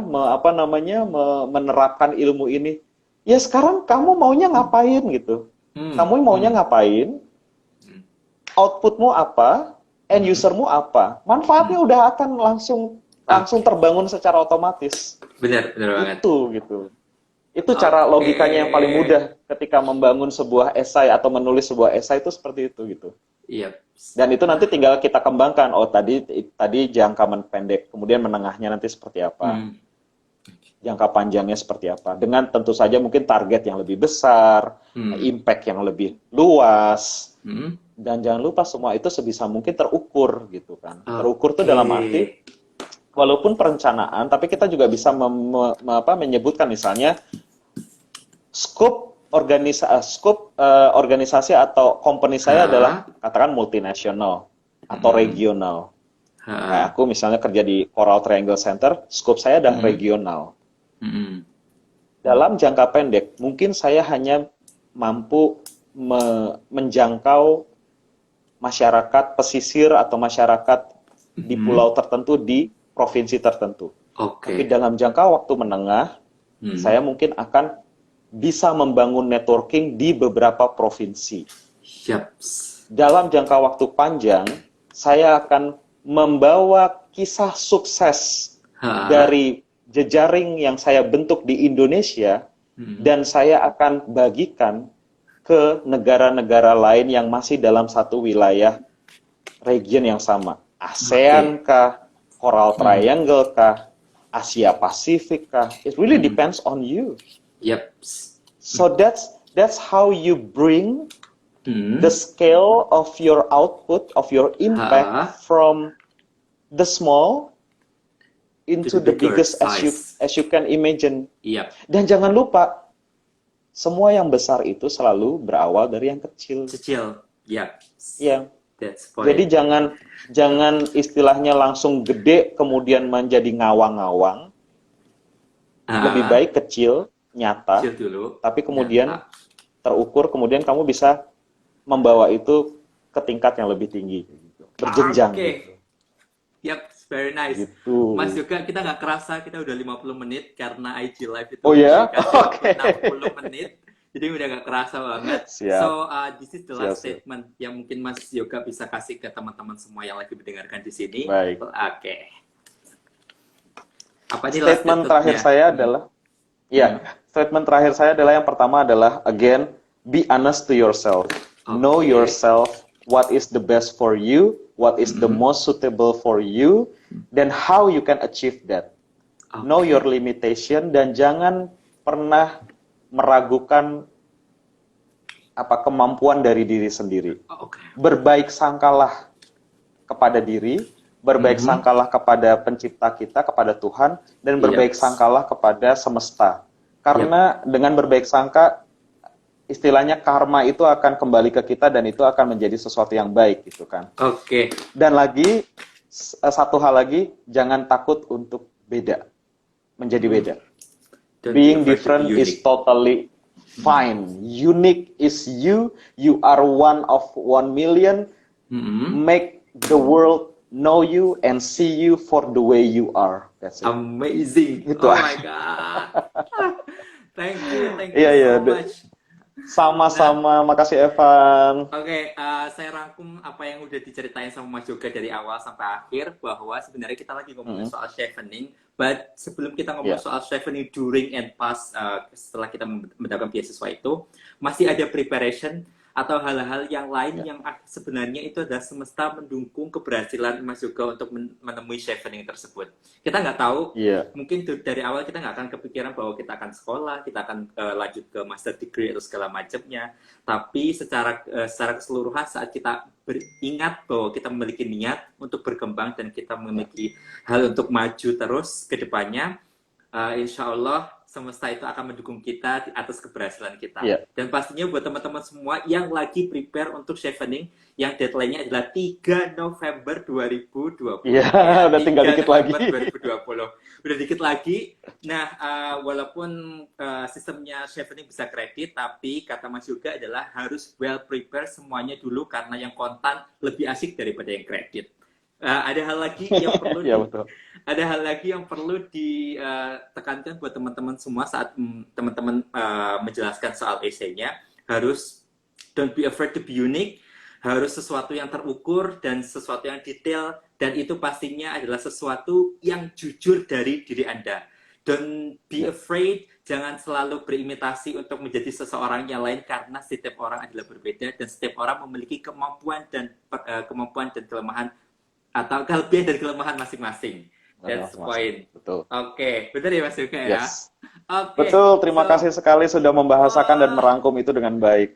menerapkan ilmu ini. Ya sekarang kamu maunya ngapain gitu. Hmm. Kamu maunya Hmm. ngapain, Hmm. outputmu apa, end Hmm. usermu apa. Hmm. Manfaatnya udah akan langsung Oke. terbangun secara otomatis. Benar, benar banget. Itu gitu. Itu cara Oke. logikanya yang paling mudah ketika membangun sebuah esai atau menulis sebuah esai itu seperti itu gitu. Iya. Dan itu nanti tinggal kita kembangkan. Oh, tadi jangka pendek, kemudian menengahnya nanti seperti apa, Hmm. jangka panjangnya seperti apa. Dengan tentu saja mungkin target yang lebih besar, Hmm. impact yang lebih luas, Hmm. dan jangan lupa semua itu sebisa mungkin terukur gitu kan. Terukur tuh dalam arti Oke. walaupun perencanaan, tapi kita juga bisa menyebutkan misalnya scope organisasi atau company saya adalah Ha. katakan multinasional atau Hmm. regional. Kayak Ha. aku misalnya kerja di Coral Triangle Center, scope saya adalah Hmm. regional. Hmm. Dalam jangka pendek, mungkin saya hanya mampu menjangkau masyarakat pesisir atau masyarakat di Hmm. pulau tertentu di provinsi tertentu. Tapi Oke. dalam jangka waktu menengah, Hmm. saya mungkin akan bisa membangun networking di beberapa provinsi. Yaps. Dalam jangka waktu panjang, saya akan membawa kisah sukses Ha. dari jejaring yang saya bentuk di Indonesia Hmm. dan saya akan bagikan ke negara-negara lain yang masih dalam satu wilayah region yang sama. ASEAN kah, Coral Triangle kah, Asia Pasifik kah? It really depends on you. Yep. So that's how you bring Hmm. the scale of your output, of your Ha. impact from the small into the bigger biggest size. as you can imagine. Yep. Dan jangan lupa, semua yang besar itu selalu berawal dari yang kecil. Kecil. Yep. Ya. That's point. Jadi jangan istilahnya langsung gede kemudian menjadi ngawang-ngawang. Lebih baik kecil, nyata, Kecil dulu. tapi kemudian Nyata. terukur, kemudian kamu bisa membawa itu ke tingkat yang lebih tinggi. Berjenjang. Oke. Gitu. Yep, very nice. Gitu. Mas Yoga, kita nggak kerasa kita udah 50 menit karena IG Live itu Oh ya? dikasih Oke. 60 menit. Jadi udah nggak kerasa banget. Siap. So, this is the last Siap. statement yang mungkin Mas Yoga bisa kasih ke teman-teman semua yang lagi mendengarkan di sini. Baik. Oke. Apa nih last Statement terakhir saya adalah, statement terakhir saya adalah yang pertama adalah, again, be honest to yourself. Know yourself, what is the best for you, what is the most suitable for you, then how you can achieve that. Know your limitation, dan jangan pernah meragukan kemampuan dari diri sendiri. Berbaik sangkalah kepada diri, berbaik sangkalah kepada pencipta kita, kepada Tuhan, dan berbaik sangkalah kepada semesta. Karena dengan berbaik sangka, istilahnya karma itu akan kembali ke kita dan itu akan menjadi sesuatu yang baik gitu kan. Oke. Dan lagi, satu hal lagi, jangan takut untuk beda. Menjadi beda. Being different is totally fine. Unique is you. You are one of 1 million. Make the world know you and see you for the way you are. That's it. Amazing. Gitu. Oh my God. Thank you Iya, so much. Sama-sama, makasih Evan. Oke, saya rangkum apa yang udah diceritain sama Mas Yoga dari awal sampai akhir, bahwa sebenarnya kita lagi ngomongin soal chevening, but sebelum kita ngomong soal chevening during and past, setelah kita mendapatkan beasiswa itu, masih ada preparation atau hal-hal yang lain yang sebenarnya itu adalah semesta mendukung keberhasilan Mas Yoga untuk menemui chevening tersebut. Kita nggak tahu, mungkin dari awal kita nggak akan kepikiran bahwa kita akan sekolah, kita akan lanjut ke master degree atau segala macamnya. Tapi secara keseluruhan saat kita beringat bahwa kita memiliki niat untuk berkembang dan kita memiliki hal untuk maju terus ke depannya, insya Allah semesta itu akan mendukung kita di atas keberhasilan kita. Dan pastinya buat teman-teman semua yang lagi prepare untuk chevening, yang deadline-nya adalah 3 November 2020. Udah tinggal dikit lagi. 2020. Udah dikit lagi. Nah, walaupun sistemnya chevening bisa kredit, tapi kata Mas Yoga adalah harus well prepare semuanya dulu, karena yang kontan lebih asik daripada yang kredit. Ada hal lagi yang perlu ada hal lagi yang perlu ditekankan buat teman-teman semua saat teman-teman menjelaskan soal essay-nya. Harus don't be afraid to be unique, harus sesuatu yang terukur dan sesuatu yang detail, dan itu pastinya adalah sesuatu yang jujur dari diri Anda. Don't be afraid, jangan selalu berimitasi untuk menjadi seseorang yang lain, karena setiap orang adalah berbeda dan setiap orang memiliki kemampuan dan kelemahan atau kelebihan dan kelemahan masing-masing. That's the point. Betul. Oke, benar ya Mas Yoga ya? Betul, terima kasih sekali sudah membahasakan dan merangkum itu dengan baik.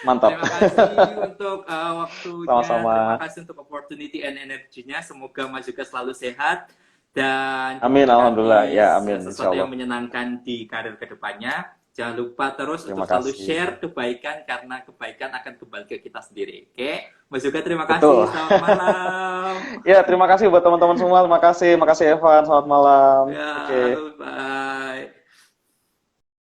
Mantap. Terima kasih untuk waktunya. Sama-sama. Terima kasih untuk opportunity and energinya. Semoga Mas Yoga selalu sehat dan amin, alhamdulillah. Ya, amin. Sesuatu yang menyenangkan di karir kedepannya. Jangan lupa terus untuk selalu share kebaikan, karena kebaikan akan kembali ke kita sendiri. Oke, Mas Yoga, terima kasih. Selamat malam. Ya, terima kasih buat teman-teman semua. Terima kasih Evan. Selamat malam. Ya, bye.